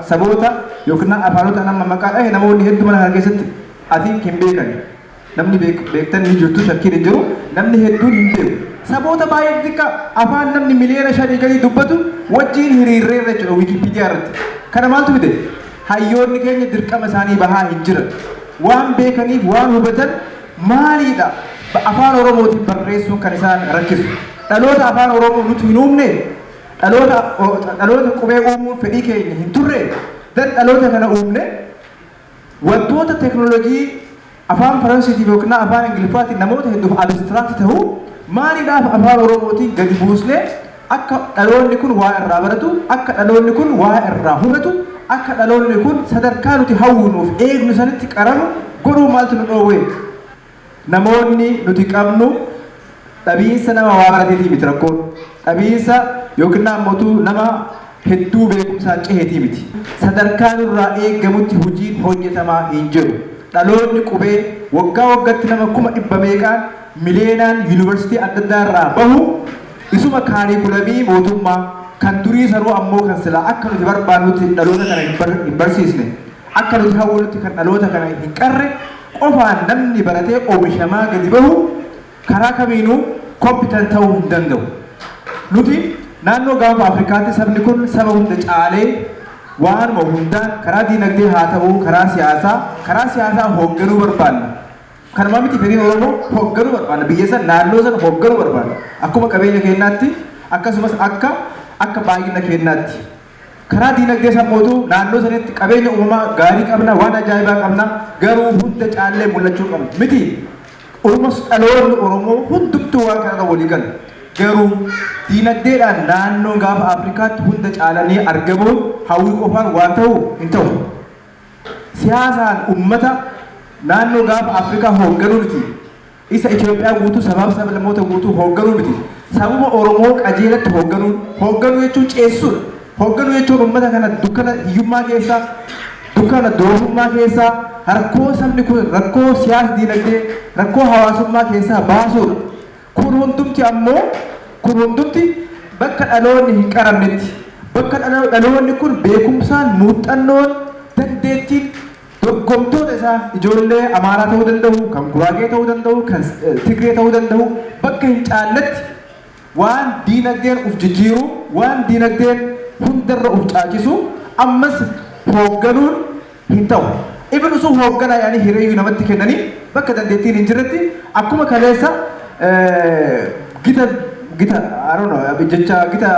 Speaker 6: saboota yookiin afaanota nama maqaa dhahe namoonni hedduu mana kana keessatti asiin hin beekan. Namni beektan ni jirtu shakkiin hin jiru namni hedduun hin beeku. Saboota baay'ee xiqqaa afaan namni miliyoona 5 gadi dubbatu wajjin hiriirree jechuudha Wikipiidiyaa irratti. Kana maaltu fide? Hayyoonni keenya dirqama isaanii bahaa hin jiran. Waan beekaniif waan hubatan maaliidha? Afaan Oromootiin barreessuun kan isaan rakkisu. Dhaloota afaan Oromoo nuti hin uumne dhaloota qubee uumuun fedhii keenya hin turre dan dhaloota kana uumne wantoota teekinooloojii afaan Faransiitiif yookiin afaan Ingiliffaatiin namoota hedduuf abistiraakti ta'u maaliidhaaf afaan Oromootiin gadi buusnee akka dhaloonni kun waa irraa baratu akka dhaloonni kun waa irraa hubatu akka dhaloonni kun sadarkaa nuti hawwunuuf eegnu sanitti qaramu godhuu maaltu nu dhoowwe? Namoonni nuti qabnu dhabiinsa nama waa barateetii miti rakkoon dhabiinsa yookiin ammoo nama hedduu beekumsaan ceheetii miti. Sadarkaa nurraa eegamutti hojiin hojjetamaa hin jiru. Dhaloonni qubee waggaa waggaatti nama 100 meeqaan miliyoonaan yuunivarsiitii adda addaa irraa bahu isuma kaariikulamii mootummaa kan durii sanuu ammoo kan silaa akka nuti barbaannutti dhaloota kana hin barsiisne akka nuti hawwuutti kan dhaloota kana hin qarre qofaan namni baratee oomishamaa gadi bahu karaa kamiinuu kompitan ta'uu hin danda'u. Nuti naannoo gaafa Afrikaatti sabni kun saba hunda caalee waanuma hundaan karaa diinagdee haa ta'uu karaa siyaasaa hoogganuu barbaanna. Kanuma miti fedhiin Oromoo hoogganuu barbaanna. Biyya san naannoo san hoogganuu barbaanna. Akkuma qabeenya keenyaatti akkasumas akka baay'ina keenyaatti. Karaa diinagdee sammootu naannoo sanitti qabeenya uumamaa gaarii qabna waan ajaa'ibaa qabna garuu hunda caallee mul'achuu qabna. Miti dhaloonni Oromoo hundumtuu waan kana walii galu. Garuu diinagdeedhaan naannoo gaafa Afrikaatti hunda caalanii argamuun hawwii qofaan waan ta'u hin ta'u. Siyaasaan uummata naannoo gaafa Afrikaa hoogganuu miti. Isa Itoophiyaa guutuu sabaaf sablammoota guutuu hoogganuu miti. Sababa Oromoo qajeelatti hoogganuu jechuun ceessuudha. Hoogganuu jechuun uummata kana dukkana hiyyummaa keessaa, dukkana doofummaa keessaa, rakkoo sabni kun rakkoo siyaasa diinagdee, rakkoo hawaasummaa keessaa baasuudha. Kun hundumti bakka dhaloonni hin qaramnetti, bakka dhaloonni kun beekumsaan, muuxannoon, dandeettiin dorgomtoota isaa ijoollee Amaaraa ta'uu danda'u, kan Guraagee ta'uu danda'u, kan Tigree ta'uu danda'u, bakka hin caalletti waan diinagdeen uf jijjiiru, waan diinagdeen hundarra uf caachisu ammas hoogganuun hin ta'u. Ibn osoo hoogganaa yaani hiriyyuu namatti kennanii bakka dandeettiin hin jirretti akkuma kaleessa gita jecha gita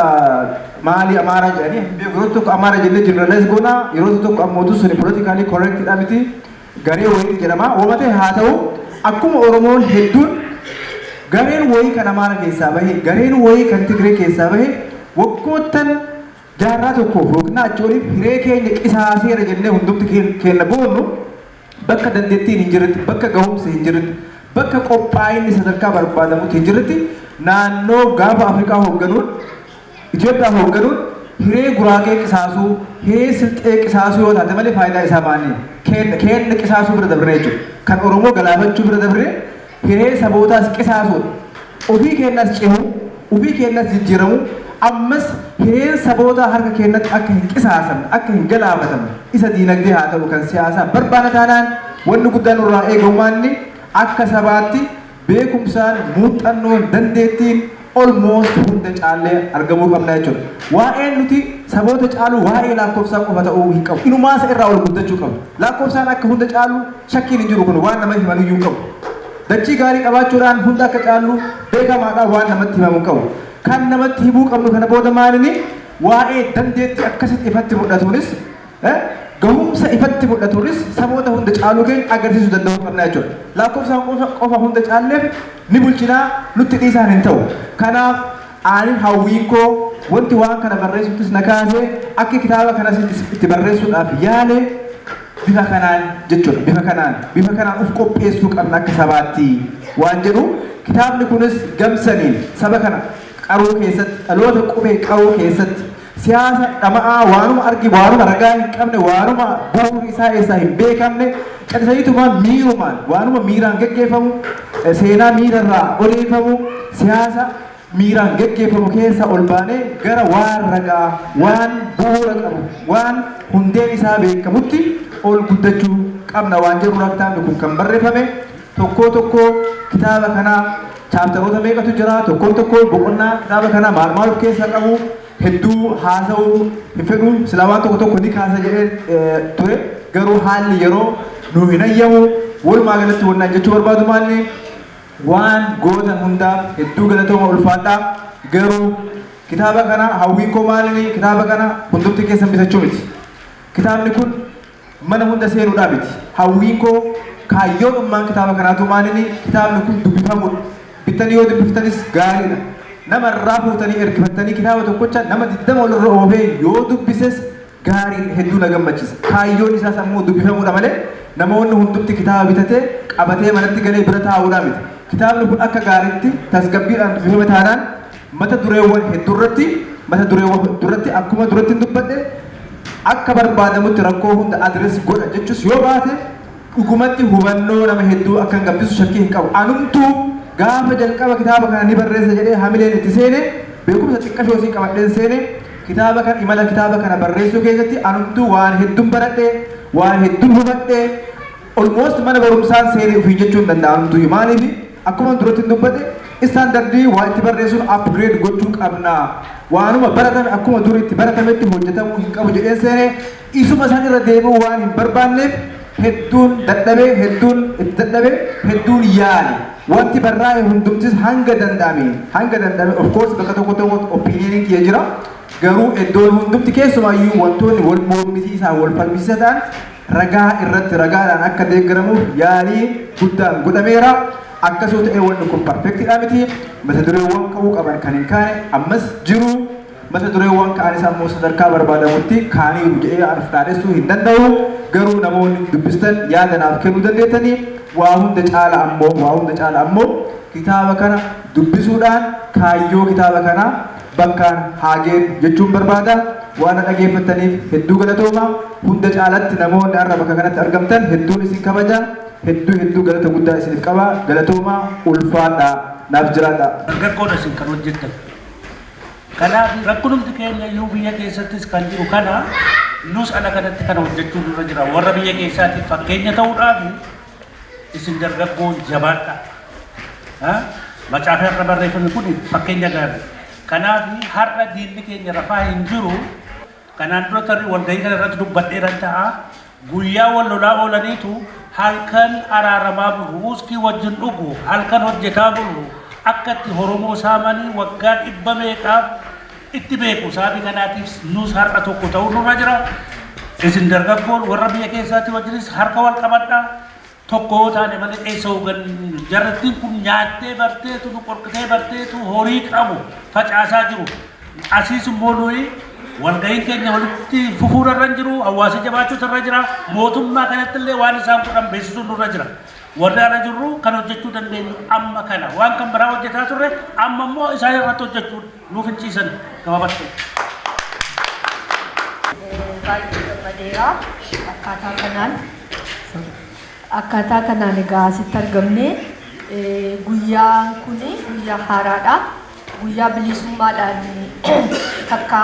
Speaker 6: maali Amaaraa jedhanii yeroo tokko Amaaraa jennee jeneraalaayis goona yeroo tokko ammoo suni politikaalii korrektiidha miti garee wayii jedhama. Uummata haa ta'u akkuma Oromoon hedduun gareen wayii kan Amaaraa keessaa bahe gareen wayii kan Tigree keessaa bahe waggoottan jaarraa tokkoof yookiin achooliif hiree keenya qisaaseera jennee hundumti keenya boonnu bakka dandeettiin hin jirretti bakka gahumsi hin jirretti bakka qophaa'inni sadarkaa barbaadamutti hin jirretti naannoo gaafa Afrikaa hoogganuun Itoophiyaa hoogganuun hiree Guraagee qisaasuu hiree Silxee qisaasuu yoo taate malee faayidaa isaa maali? Keenya qisaasuu bira dabree jechuudha. Kan Oromoo galaafachuu bira dabree hiree sabootaas qisaasuudha. Ofii keenyas cehu ofii keenyas jijjiiramu ammas hireen sabootaa harka keenyatti akka hin qisaasamne akka hin galaafatamne isa diinagdee haa ta'u kan siyaasaa barbaada taanaan wanni guddaan irraa eegamumaanni akka sabaatti beekumsaan muuxannoon dandeettiin almost hunda caallee argamuu qabna jechuudha. Waa'een nuti saboota caalu waa'ee lakkoofsaa qofa ta'uu hin qabu. Inumaasa irraa ol guddachuu qabu. Lakkoofsaan akka hunda caalu shakkiin hin jiru kun waan nama himanuyyuu qabu. Dachii gaarii qabaachuudhaan hunda akka caalu beekamaadhaan waan namatti himamu qabu. Kan namatti himuu qabnu kana booda maalini waa'ee dandeettii akkasitti ifatti mul'atuunis gahumsa ifatti mul'atuunis saboota hunda caaluu keenya agarsiisuu danda'uu qabna jechuudha. Lakkoofsaan qofa hunda caalleef ni bulchinaa nutti dhiisaan hin ta'u. Kanaaf ani hawwiin koo wanti waan kana barreessuttis na kaasee akka kitaaba kanas itti barreessuudhaaf yaale bifa kanaan jechuudha. Bifa kanaan uf qopheessuu qabna akka sabaatti waan jedhu kitaabni kunis gamsaniin saba kana qaruu keessatti dhaloota qubee qaruu keessatti siyaasa dhama'aa waanuma argi waanuma ragaa hin qabne waanuma bu'uura isaa eessaa hin beekamne callisaniitumaan miirumaan waanuma miiraan geggeeffamu seenaa miirarraa odeeffamu siyaasa miiraan geggeeffamu keessa ol baanee gara waan ragaa waan bu'uura qabu waan hundeen isaa beekamutti ol guddachuu qabna waan jedhu kitaabni kun kan barreeffame tokko kitaaba kanaa chaaptaroota meeqatu jira tokko boqonnaa kitaaba kanaa maal of keessaa qabu hedduu haasa'uu hin fedhu silaa waan tokko ni kaasa jedhee ture garuu haalli yeroo nu hin ayyamu walumaa galatti wannaan jechuu barbaadu maalni waan gootan hundaaf hedduu galatooma ulfaadhaa garuu kitaaba kana hawwiin koo maalini kitaaba kana hundumti keessan bitachuu miti. Kitaabni kun mana hunda seenuudhaa miti. Hawwiin koo kaayyoodhummaan kitaaba kanaatu maalini kitaabni kun dubbifamudha. Bittanii yoo dubbiftanis gaariidha. Nama irraa fuutanii ergifattanii kitaaba tokkocha nama 20 olirra oofee yoo dubbises gaarii hedduu na gammachiisa. Kaayyoon isaas ammoo dubbifamuudha malee namoonni hundumti kitaaba bitatee qabatee manatti galee bira taa'uudhaa miti. Kitaabni kun akka gaariitti tasgabbiidhaan dubbifame taanaan mata dureewwan hedduurratti akkuma duratti hin dubbadhe akka barbaadamutti rakkoo hunda adres godha jechuus yoo baate dhugumatti hubannoo nama hedduu akka hin gabbisu shakkii hin qabu. Anumtuu gaafa jalqaba kitaaba kana ni barreessa jedhee hamileen itti seene beekumsa xiqqashoo isii qabadheen seene kitaaba kana imala kitaaba kana barreessuu keessatti anumtuu waan hedduun baradhee waa hedduu hubadhee almost mana barumsaan seenee ofii jechuun danda'amtu maaliif akkuma duratti dubbate istaandardii waa itti barreessuun upgrade gochuu qabna waanuma baratame akkuma durii itti baratametti hojjetamuu hin qabu jedhee seenee isuma isaan irra deebi'uu waan hin barbaanneef hedduun dadhabee hedduun yaali wanti barraa'e hundumtis hanga danda'ame of course bakka tokko opinioniin kiyya jira garuu iddoon hundumti keessumaayyuu wantoonni wal mormisiisaa wal falmisiisaa ta'an ragaadhaan akka deeggaramuuf yaalii guddaan godhameera akkasuma ta'ee wanni kun perfectidha miti mata dureewwan ka'uu qaban kan hin kaane ammas jiru mata dureewwan ka'anis ammoo sadarkaa barbaadamutti kaaniiru jedhee dhaadhessuu hin danda'u garuu namoonni dubbistan yaada naaf kennuu dandeettanii waa hunda caala ammoo kitaaba kana dubbisuudhaan kaayyoo kitaaba kana bakkaan haageen jechuun barbaada waan dhageeffattaniif hedduu galatooma hunda caalatti namoonni har'a bakka kanatti argamtan hedduun isin kabaja hedduu galata guddaa isiniif qaba galatooma ulfaadha naaf jiraadha.
Speaker 7: Dargaggoodha isin kan hojjettan. Kanaaf rakkoonumti keenya iyyuu biyya keessattis kan jiru kana nus ala kanatti kana hojjechuu nurra jira warra biyya keessaatiif fakkeenya ta'uudhaaf isin dargaggoon jabaadha. Macaafa irra barreeffame kun fakkeenya gaarii. Kanaaf har'a diinni keenya rafaa hin jiru kanaan dura tarri walgahii kana irratti dubbadheeran ta'a guyyaa wal lolaa oolaniitu halkan araaramaa bulu wuskii wajjin dhugu halkan hojjetaa bulu akka itti Oromoo saamanii waggaa 100 meeqaaf itti beeku sababii kanaatiif nus har'a tokko ta'uu nurra jira isin dargaggoon warra biyya keessaatti wajjinis harka wal qabadhaa tokko taane malee eessa hogan jarrattiin kun nyaattee barteetu nu qorqitee barteetu horii qabu facaasaa jiru asiis immoo nuyi walgahiin keenya walitti fufuura irra jiru hawaasa jabaachuutu irra jira mootummaa kanatti illee waan isaan godhan beeksisuun nurra jira warra ala jirru kan hojjechuu dandeenyu amma kana waan kan biraa hojjetaa turre amma immoo isaan irratti hojjechuu nuuf hin ciisan gabaabatti.
Speaker 8: Baay'ee gammadeera akkaataa kanaan egaa asitti argamne guyyaan kun guyyaa haaraadha. Guyyaa bilisummaadhaan takka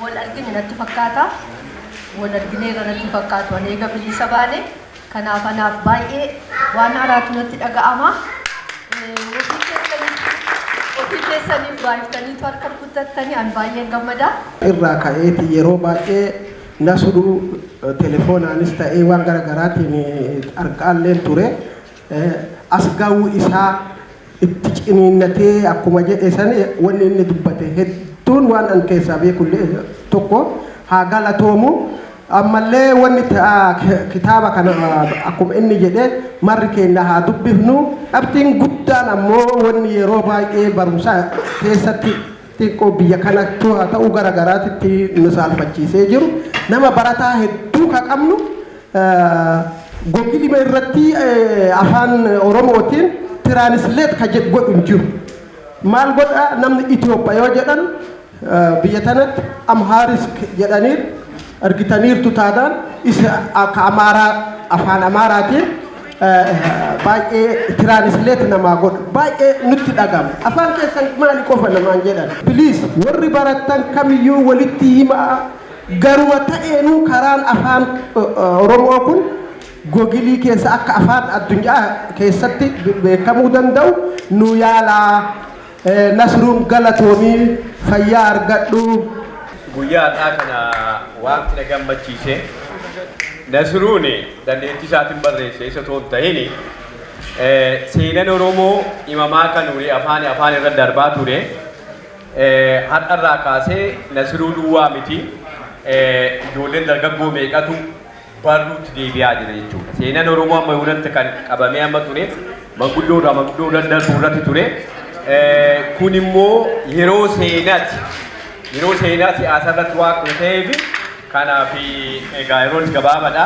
Speaker 8: wal argine natti fakkaata. Wal argineerra natti fakkaatu. Ani egaa bilisa baane kanaaf baay'ee waan haaraatu natti dhaga'ama. Ofii keessaniif baay'iftaniitu harka rukuttattanii ani baay'een gammada.
Speaker 4: Irraa ka'eeti yeroo baay'ee nasuduu telefoonaanis ta'ee waan garaagaraatiin argaalleen ture as ga'uu isaa itti ciniinnatee akkuma jedhe san wanni inni dubbate hedduun waan an keessaa beekullee tokko haa galatoomu ammallee wanni kitaaba kana akkuma inni jedhe marri keenya haa dubbifnu dhabtiin guddaan ammoo wanni yeroo baay'ee barumsa keessatti xiqqoo biyya kanattu haa ta'u garagaraatitti nu saalfachiisee jiru nama barataa hedduu ka qabnu googilii irratti afaan oromootiin tiraanislaate ka jedhu godhu hin jiru maal godha namni Itoophiyaa yoo jedhan biyya tanatti amhaaris jedhaniir argitaniirtu taadaan isa akka amaaraa afaan amaaraatiin baay'ee tiraanislaate namaa godhu baay'ee nutti dhagama afaan keessan maali qofa namaan jedhan please warri baratan kamiyyuu walitti himaa garuma ta'eenuu karaan afaan oromoo kun googilii keessa akka afaan addunyaa keessatti beekamuu danda'u nu yaalaa nasruun galatoomii fayyaa argadhu.
Speaker 3: Guyyaadhaa kana wanti na gammachiise Nasruun dandeettii isaatiin barreesse isa toon ta'ini seenaan Oromoo imamaa kan ture afaan irra darbaa ture har'arraa kaasee Nasruu duwwaa miti ijoolleen dargaggoo meeqatu barruutti deebi'aa jira jechuudha. Seenaan Oromoo amma irratti kan qabamee amma ture manguddoo daddarbu irratti ture kun immoo yeroo seenaa siyaasa irratti waaqni ta'eef kanaaf egaa yeroon gabaabaadha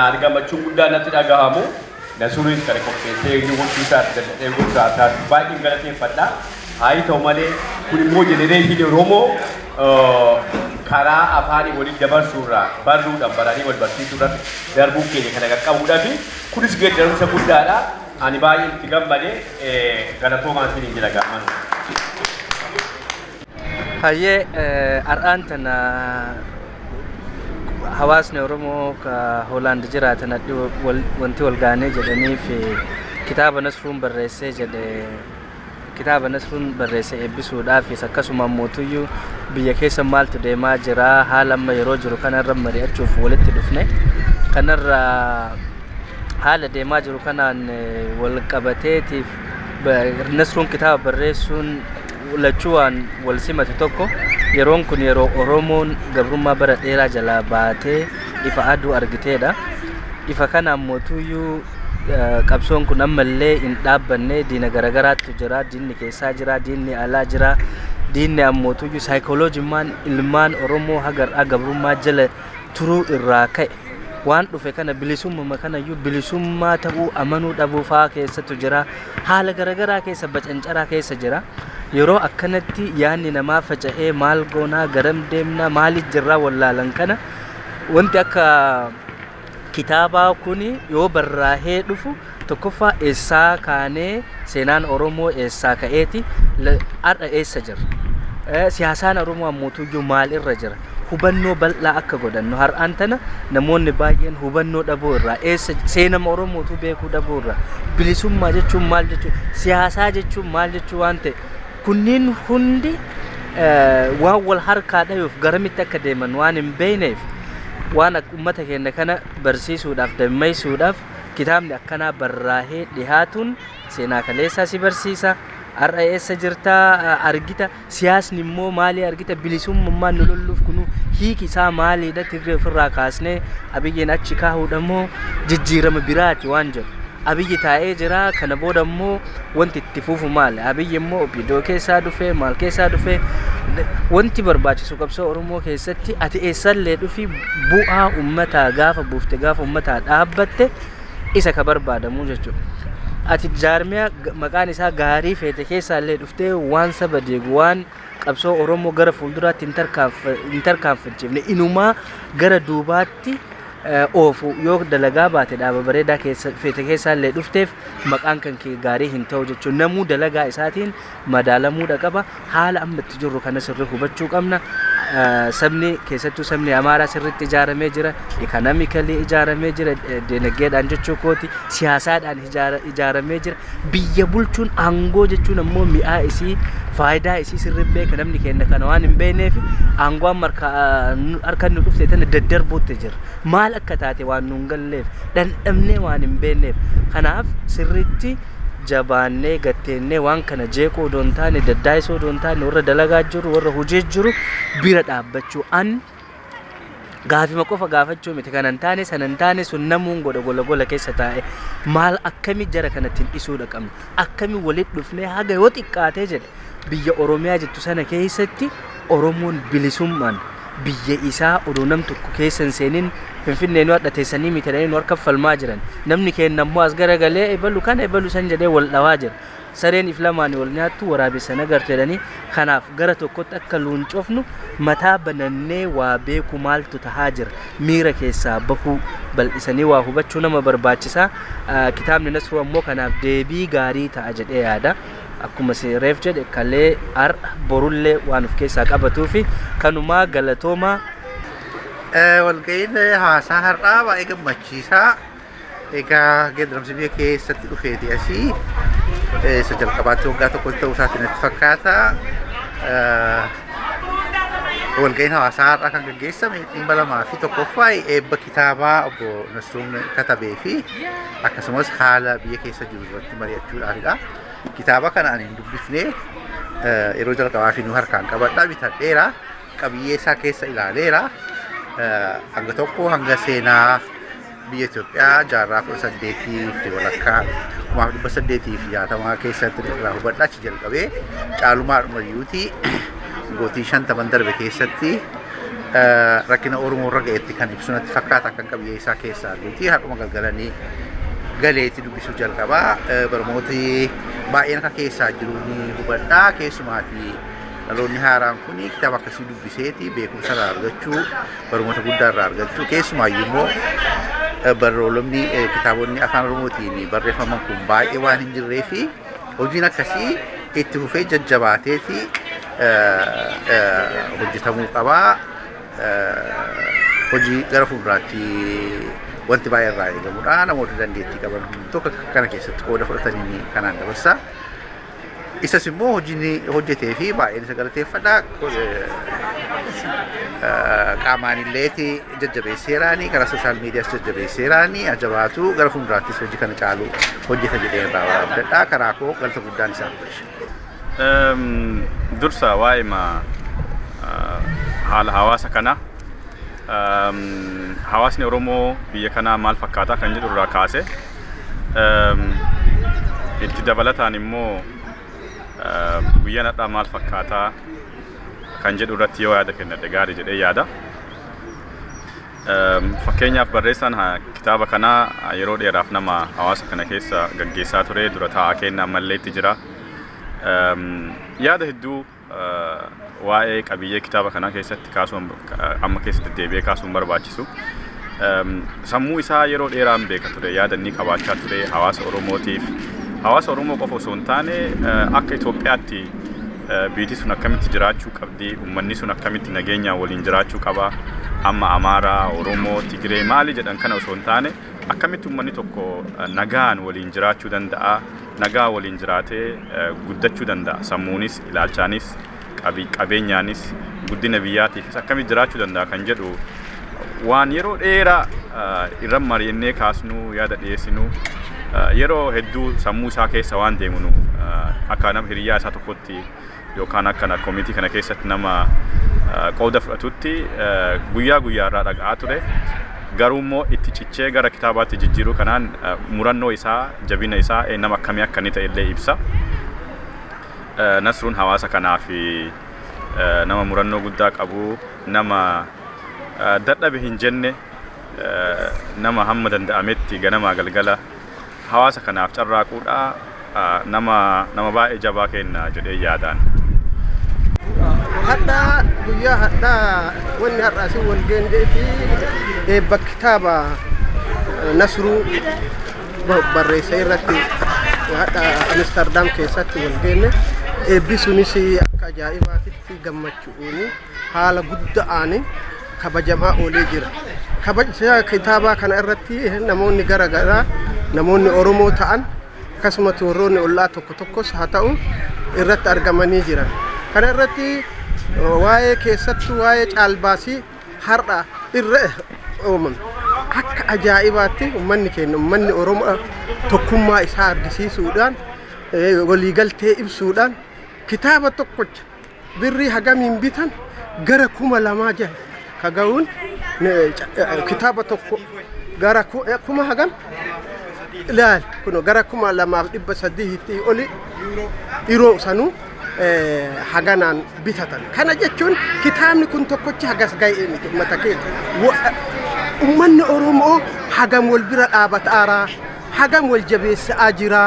Speaker 3: argamachuun guddaan natti dhagahamu Nasruunis kan qopheessee inni gochuusaa baay'ee galateeffadha. Haa ta'u malee kun immoo jenereeshinii Oromoo karaa afaanii waliin dabarsuurraa barruudhaan baranii wal barsiisuudhaan darbuu keenya kana qaqqabuudhaaf kunis geeddaramsa guddaadha. Ani baay'ee itti gammadee galatoomaa isiniin jira gaafman.
Speaker 9: Hayyee har'aan tana hawaasni Oromoo ka Hoolaand jiraatan wanti wal gaanee jedhanii fi kitaaba Nasruun barreessee jedhe kitaaba Nasruun barreessee eebbisuudhaaf akkasuma mootuyyuu biyya keessa maaltu deemaa jira haala amma yeroo jiru kanarra mari'achuuf walitti dhufne kanarra haala deemaa jiru kanaan wal qabateetiif Nasruun kitaaba barreessuun lachuwaan wal simatu tokko yeroon kun yeroo Oromoon gabrummaa bara dheeraa jalaa baatee ifa aduu argiteedha. Ifa kanaan mootuyyuu qabsoon kun ammallee hin dhaabbanne diina garagaraatu jira, diinni keessaa jira, diinni alaa jira. Diinni ammootuyyuu saayikooloojimaan ilmaan Oromoo hagar'aa gabrummaa jala turuu irraa ka'e waan dhufe kana bilisummaa kanayyuu bilisummaa ta'uu amanuu dhabuu fa'aa keessattu jira. Haala garagaraa keessa bacancaraa keessa jira. Yeroo akkanatti yaanni namaa faca'ee maal goonaa garam deemnaa maaliif jirraa wallaalan kana wanti akka kitaabaa kun yoo barraa'ee dhufu tokkoffaa eessaa kaanee seenaan Oromoo eessaa ka'eeti har'a eessa jira siyaasaan Oromoo ammootuyyuu maal irra jira hubannoo bal'aa akka godhannu har'aan tana namoonni baay'een hubannoo dhabuu irraa eessa seenama Oromootu beekuu dhabuu irraa bilisummaa jechuun maal jechuun siyaasaa jechuun maal jechuun waan ta'e kunniin hundi waan wal harkaa dhayuuf garamitti akka deeman waan hin beekneef waan ummata keenya kana barsiisuudhaaf dammeessuudhaaf kitaabni akkanaa barraa'ee dhihaatuun seenaa kaleessaa si barsiisa har'a eessa jirtaa argita siyaasni immoo maalii argita bilisummaan nu lolluuf kunu hiiki isaa maaliidha tirree ofirraa kaasnee Abiyyiin achi kaahuudha moo jijjiirama biraati waan jedhu Abiyyi taa'ee jira kana booda immoo wanti itti fufu maali Abiyyi immoo Opiidoo keessaa dhufee maal keessaa dhufee wanti barbaachisu qabsoo Oromoo keessatti ati eessallee dhufi bu'aa ummataa gaafa buufte gaafa ummataa dhaabbatte isa ka barbaadamu jechuudha. Ati jaarmiyaa maqaan isaa gaarii feete keessaallee dhuftee waan saba deegu waan qabsoo Oromoo gara fuulduraatti hin tarkaanfachiifne inumaa gara duubaatti oofu yoo dalagaa baate dhaaba bareedaa feete keessaallee dhufteef maqaan kan kee gaarii hin ta'u jechuun namuu dalagaa isaatiin madaalamuudha qaba haala amma itti jirru kana sirrii hubachuu qabna sabni keessattuu sabni Amaaraa sirriitti ijaaramee jira ikonomikali ijaaramee jira dinagdeedhaan jechuu kooti siyaasaadhaan ijaaramee jira biyya bulchuun aangoo jechuun ammoo mi'aa isii faayidaa isii sirrii beeka namni keenya kana waan hin beekneef aangoo harka nu dhufte tana daddarbuutti jira maal akka taate waan nu hin galleef dhandhamnee waan hin beekneef kanaaf sirriitti jabaannee gatteennee waan kana jeeqoo doon taane daddaayisoo doon taane warra dalagaa jiru warra hojii jiru bira dhaabbachuu an gaafima qofa gaafachuu miti kanan taane sanan taane sun namuun godha gola keessa taa'e maal akkami jara kanatti dhisuudha qabna akkami walitti dhufnee haga yoo xiqqaatee jedhe biyya Oromiyaa jettu sana keessatti Oromoon bilisummaan biyya isaa odoo nam tokko keessa hin seenin Finfinnee nu hadhateessanii mitadanii nu harka falmaa jiran namni keenya ammoo as garagalee ebalu kana ebalu san jedhee wal dhawaa jira sareen if lamaan wal nyaattu waraabessa nagarteedhanii kanaaf gara tokkotti akka luuncofnu mataa banannee waa beeku maaltu tahaa jira miira keessaa bahuu bal'isanii waa hubachuu nama barbaachisaa kitaabni Nasruu ammoo kanaaf deebii gaarii ta'a jedhee yaada akkuma reef jedhe kalee har'a borullee waan of keessaa qabatuu fi kanumaa galatoomaa
Speaker 10: walga'iin haasaa har'aa baay'ee gammachiisaa egaa geeddaramsi biyya keessatti dhufeeti asii isa jalqabaatti waggaa tokkotti ta'uu isaatiin natti fakkaata walga'iin hawaasaa har'aa kan gaggeessame 201ffaa eebba kitaabaa obbo Nasruun katabee fi akkasumas haala biyya keessa jiru irratti mari'achuudhaafidha. Kitaaba kana ani hin dubbifne yeroo jalqabaa fi nu harkaan qabadhaa bitadheera qabiyyee isaa keessa ilaaleera hanga tokko hanga seenaa biyya Itoophiyaa jaarraa 18 walakkaa 1860 keessatti irraa hubadhaa achi jalqabee caalumaa dhumayyuuti gootii 50 darbe keessatti rakkina Oromoo irra ga'etti kan ibsu natti fakkaata kan qabiyyee isaa keessaa arguuti har'uma galgalanii galeetti dubbisuu jalqabaa barmooti baay'een akka keessaa jiru ni hubadhaa keessumaatii dhaloonni haaraan kun kitaaba akkasii dubbiseeti beekumsa irraa argachuu barmoota guddaa irraa argachuu keessumaayyuu immoo barnoolonni kitaabonni afaan Oromootiin barreeffaman kun baay'ee waan hin jirree fi hojiin akkasii itti fufee jajjabaateeti hojjetamuu qabaa hojii gara fuulduraatti wanti baay'ee irraa eegamudha. Namoota dandeettii qaban hunduu kana keessatti qooda fudhatanii kanaan dabarsaa. Isas immoo hojjetee fi baay'een isa galateeffadha. Qaamaan illeeti jajjabeesseeraanii karaa sooshaal miidiyaas jajjabeesseeraanii ajabaatu gara fuulduraattis hojii kana caalu hojjeta jedhee irraa waraabdadha. Karaa koo galata guddaan isaan bulche.
Speaker 11: Dursa waa'ee haala hawaasa kana hawaasni Oromoo biyya kanaa maal fakkaataa kan jedhu irraa kaase itti dabalataan immoo guyyaan har'aa maal fakkaataa kan jedhu irratti yoo yaada kennadhe gaarii jedhee yaada. Fakkeenyaaf barreessaan kitaaba kanaa yeroo dheeraaf nama hawaasa kana keessa gaggeessaa ture dura taa'aa kenna ammallee itti jira. Yaada hedduu waa'ee qabiyyee kitaaba kanaa keessatti kaasuun amma keessatti deebi'ee kaasuun barbaachisu. Sammuu isaa yeroo dheeraan beeka ture yaada inni qabaachaa ture hawaasa Oromootiif. Hawaasa Oromoo qofa osoo hin taane akka Itoophiyaatti biyyi sun akkamitti jiraachuu qabdi, uummanni sun akkamitti nageenyaan waliin jiraachuu qaba. Amma Amaaraa, Oromoo, Tigree maali jedhan kana osoo hin taane akkamitti uummanni tokko nagaan waliin jiraachuu danda'a, nagaa waliin jiraatee guddachuu danda'a. Sammuunis, ilaalchaanis, qabeenyaanis, guddina biyyaatiifis akkamitti jiraachuu danda'a kan jedhu waan yeroo dheeraa irra mari'annee kaasnu yaada dhiyeessinu. Yeroo hedduu sammuu isaa keessa waan deemnu akka nama hiriyaa isaa tokkotti yookaan akka koomitii kana keessatti nama qooda fudhatutti guyyaa guyyaarraa dhaga'aa ture. Garuu immoo itti cichee gara kitaabaatti jijjiiruu kanaan murannoo isaa, jabina isaa nama akkamii akka inni ta'e illee ibsa. Nasruun hawaasa kanaaf nama murannoo guddaa qabu, nama dadhabe hin jenne, nama hamma danda'ametti ganamaa galgala hawaasa kanaaf carraaquudha. Nama baay'ee jabaa kenna jedhee yaadaan.
Speaker 4: Hadda guyyaa hadda wanni har'aasi wal geendee fi eebba kitaaba Nasruu barreessee irratti hadda Amsterdam keessatti wal geenne eebbi sunis akka ajaa'ibaatitti gammachuun haala guddaan kabajamaa oolee jira. Kabaja kitaaba kana irratti namoonni garaagaraa namoonni Oromoo ta'an akkasumas warroonni ollaa tokko tokkos haa ta'u irratti argamanii jiran. Kana irratti waa'ee keessattuu waa'ee caalbaasii har'a irra uumame akka ajaa'ibaatti uummanni keenya uummanni Oromoo tokkummaa isaa argisiisuudhaan waliigaltee ibsuudhaan kitaaba tokkocha birrii hagamiin bitan gara 2,000 jahe kaga'uun kitaaba tokko gara 1,000 hagam ilaal kun gara 2,300 oli yeroo sanuu haganaan bitatan. Kana jechuun kitaabni kun tokkochi hagas ga'ee miti uummata keenya. Uummanni Oromoo hagam wal bira dhaabataara, hagam wal jabeessaa jira,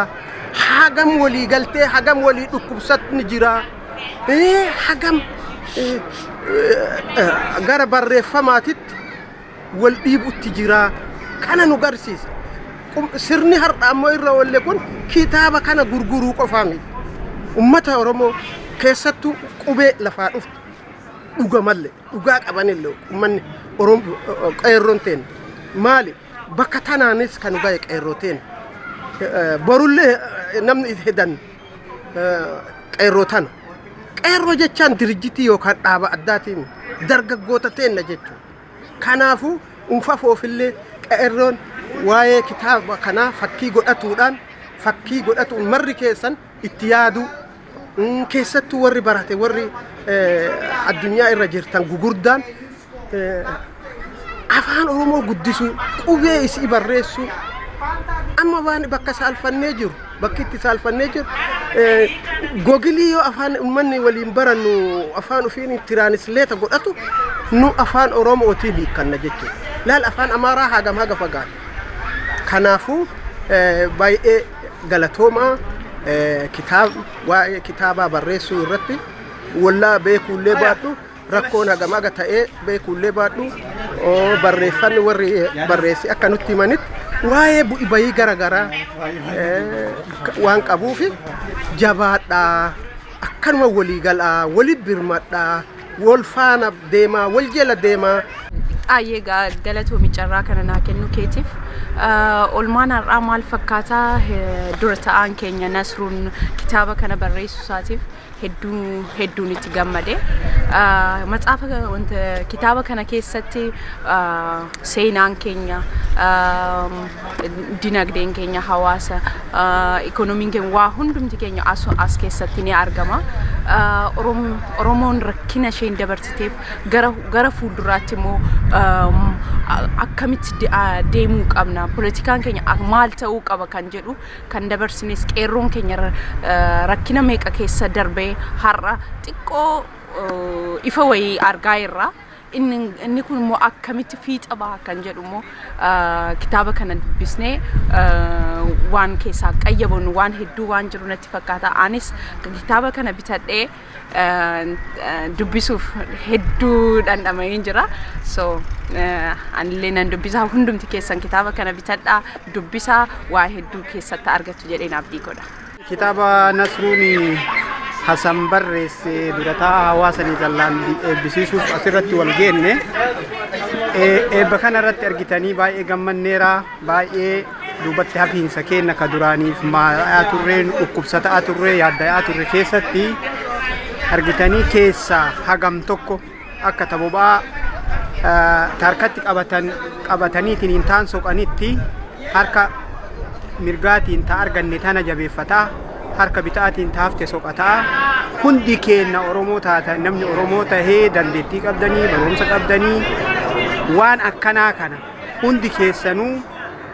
Speaker 4: hagam walii galtee, hagam walii dhukkubsatni jira, hagam gara barreeffamaatitti wal dhiibutti jira. Kana nu garsiisa. Sirni har'a ammoo irra oolle kun kitaaba kana gurguruu qofaa miti. Uummata Oromoo keessattuu qubee lafaa dhuftu dhuga malle dhugaa qabanillee uummanni Oromoo qeerroon teen maali bakka tanaanis kan ga'e qeerroo teen borullee namni hedan qeerroo tana qeerroo jechaan dirjitii yookaan dhaaba addaatiin dargaggoota teenna jechuudha. Kanaafuu unfa foofillee qeerroon waa'ee kitaaba kanaa fakkii godhatuudhaan marri keessan itti yaaduu keessattuu warri barate warri addunyaa irra jirtan gugurdaan afaan Oromoo guddisuu qubee isii barreessuu amma waan bakka saalfannee jiru bakki itti saalfannee jiru googilii yoo afaan uummanni waliin barannu afaan ofiin tiraanisleeta godhatu nu afaan Oromootiin hiikkanna jechuudha. Laal afaan Amaaraa hagam haga fagaata. Kanaafuu baay'ee galatoomaa waa'ee kitaabaa barreessuu irratti wallaa beekuullee baadhu rakkoon hagam haga ta'ee beekuullee baadhu barreeffanni warri barreessi akka nutti himanitti waa'ee bu'i bayii garaagaraa waan qabuufi jabaadhaa akkanuma walii galaa walit birmadhaa wal faana deemaa wal jala deemaa
Speaker 12: Ayyee galatoomi carraa kana naa kennu keetiif olmaan har'aa maal fakkaataa dura ta'aan keenya Nasruun kitaaba kana barreessuu isaatiif hedduun itti gammade. Matsaafa wanta kitaaba kana keessatti seenaan keenya, dinagdeen keenya, hawaasa, ikoonomiin keenya waa hundumti keenya as keessatti ni argama. Oromoon rakkina isheen dabarsiteef gara fuulduraatti immoo akkamitti deemuu qabna, politikaan keenya maal ta'uu qaba kan jedhu kan dabarsines qeerroon keenya rakkina meeqa keessa darbee har'a xiqqoo ifa wayii argaa irra. Inni kun immoo akkamitti fiixa baha kan jedhu immoo kitaaba kana dubbisnee waan keessaa qayyabannu waan hedduu waan jiru natti fakkaata. Anis kitaaba kana bitadhee dubbisuuf hedduu dhandhamee jira. So anillee nan dubbisaa, hundumti keessan kitaaba kana bitadhaa dubbisaa, waa hedduu keessatti argattu jedheen abdii godha.
Speaker 5: Kitaaba Nasruun Hasan barreesse durataa hawaasanii zallaan eebbisiisuuf asirratti wal geenne eebba kana irratti argitanii baay'ee gammanneera. Baay'ee duubatti hafiinsa keenya ka duraaniif maa'aa turreen dhukkubsataa turre yaadda'aa turre keessatti argitanii keessaa hagam tokko akka tabobaa harkatti qabataniitiin hin taan soqanitti harka mirgaatiin ta arganne tana jabeeffataa, harka bitaatiin taafte soqataa. Hundi keenya Oromoo taatan, namni Oromoo tahee dandeettii qabdanii, barumsa qabdanii, waan akkanaa kana hundi keessanuu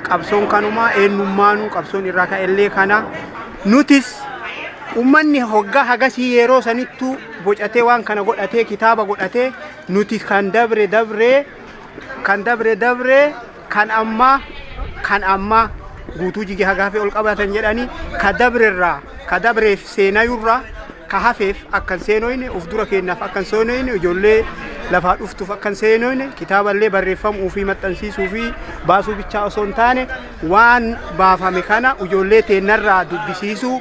Speaker 5: qabsoon kanumaa eenyummaanuu qabsoon irraa ka'ellee kana nutis ummanni hoggaa hagasii yeroo sanittuu bocatee waan kana godhatee kitaaba godhatee nuti kan dabre kan ammaa guutuu jige hagaafee ol qabatan jedhanii ka dabreef seenayurraa ka hafeef akkan seenoyne uf dura keenyaaf akkan seenoyne ijoollee lafaa dhuftuuf akkan seenoyne kitaaballee barreeffamuu fi maxxansiisuu fi baasuu bichaa osoo hin taane waan baafame kana ijoollee teennarraa dubbisiisuu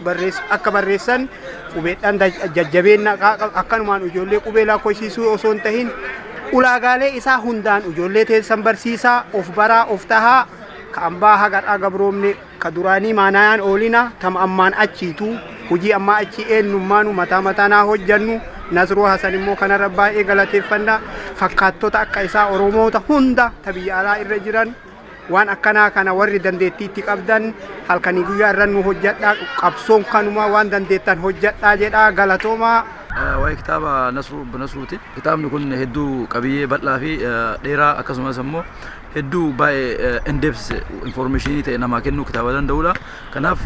Speaker 5: akka barreessan qubeedhaan jajjabeenya akkanumaan ijoollee qubee lakkoofsiisuu osoo hin tahin ulaagaalee isaa hundaan ijoollee teessan barsiisaa of baraa of tahaa ka ambaa hagadhaa gabroomne ka duraanii maanayaan oolina tam ammaan achiitu hujii ammaa achii eenyummaanu mataa hojjannu. Nasruu Hasan immoo kanarra baay'ee galateeffanna. Fakkaattota akka isaa Oromoota hunda ta biyya alaa irra jiran waan akkanaa kana warri dandeettiitti qabdan halkanii guyyaa irra nu hojjadhaa, qabsoon kanuma waan dandeettan hojjadhaa jedhaa galatoomaa.
Speaker 13: Waa'ee kitaaba Nasruuti. Kitaabni kun hedduu qabiyyee bal'aa fi dheeraa akkasumas immoo hedduu baay'ee in-depth information ta'e namaa kennuu kitaaba danda'udha. Kanaaf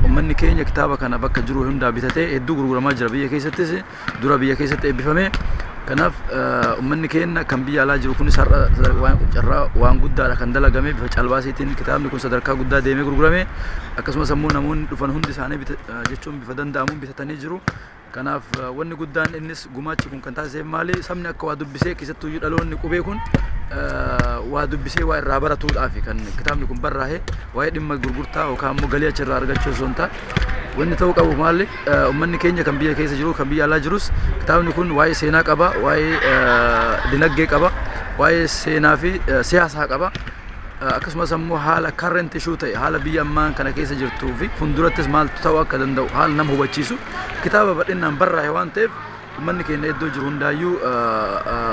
Speaker 13: uummanni keenya kitaaba kana bakka jiru hundaa bitatee hedduu gurguramaa jira biyya keessattis dura biyya keessatti eebbifame. Kanaaf uummanni keenya kan biyya alaa jiru kunis carraa waan guddaadha kan dalagame bifa caalbaasiitiin kitaabni kun sadarkaa guddaa deemee gurgurame. Akkasumas immoo namoonni dhufan hundi isaanii jechuun bifa danda'amuun bitatanii jiru. Kanaaf wanni guddaan innis gumaachi kun kan taasiseef maali? Sabni akka waa dubbisee keessattuu dhaloonni qubee kun waa dubbisee waa irraa baratuudhaaf kan kitaabni kun barraa'e waa'ee dhimma gurgurtaa yookaan immoo galii achirraa argachuu osoo hin taane wanni ta'uu qabu maali? Uummanni keenya kan biyya keessa jiru kan biyya alaa jirus kitaabni kun waa'ee seenaa qaba, waa'ee dinagdee qaba, waa'ee seenaa fi siyaasaa qaba. Akkasumas immoo haala current issue ta'e haala biyya ammaa kana keessa jirtuu fi fuuldurattis maaltu ta'uu akka danda'u haala nama hubachiisu kitaaba bal'inaan barraa'e waan ta'eef uummanni keenya iddoo jiru hundaayyuu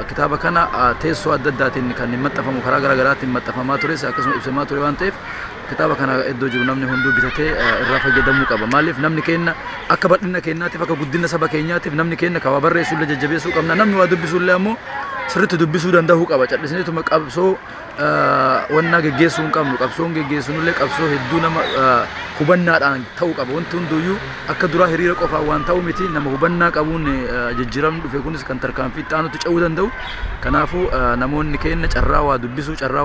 Speaker 13: kitaaba kana teessoo adda addaatiin kan maxxanfamu karaa garaagaraatiin maxxanfamaa tures akkasumas ibsamaa ture waan ta'eef kitaaba kana iddoo jiru namni hunduu bitatee irraa fayyadamuu qaba. Maaliif namni keenya akka bal'ina keenyaatiif akka guddina saba keenyaatiif namni keenya kan waa barreessuu illee jajjabeessuu qabna. Namni waa dubbisuu illee ammoo sirriitti dubbisuu danda'uu qaba. Callisneetuma qabsoo wannaa geggeessuu hin qabnu. Qabsoon geggeessuun illee qabsoo hedduu nama hubannaadhaan ta'uu qaba. Wanti hunduyyuu akka duraa hiriira qofaan waan ta'u miti nama hubannaa qabuun jijjiiramni dhufe kunis kan tarkaanfii itti aanutti ce'uu danda'u. Kanaafuu namoonni keenya carraa waa dubbisuu, carraa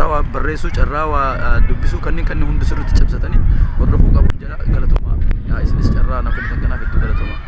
Speaker 13: waa barreessuu, carraa waa dubbisuu kanneen hundi sirriitti cimsatanii hordofuu qabu jedha. Galatoomaa. Isinis carraa na kennitan kanaaf hedduu galatoomaa.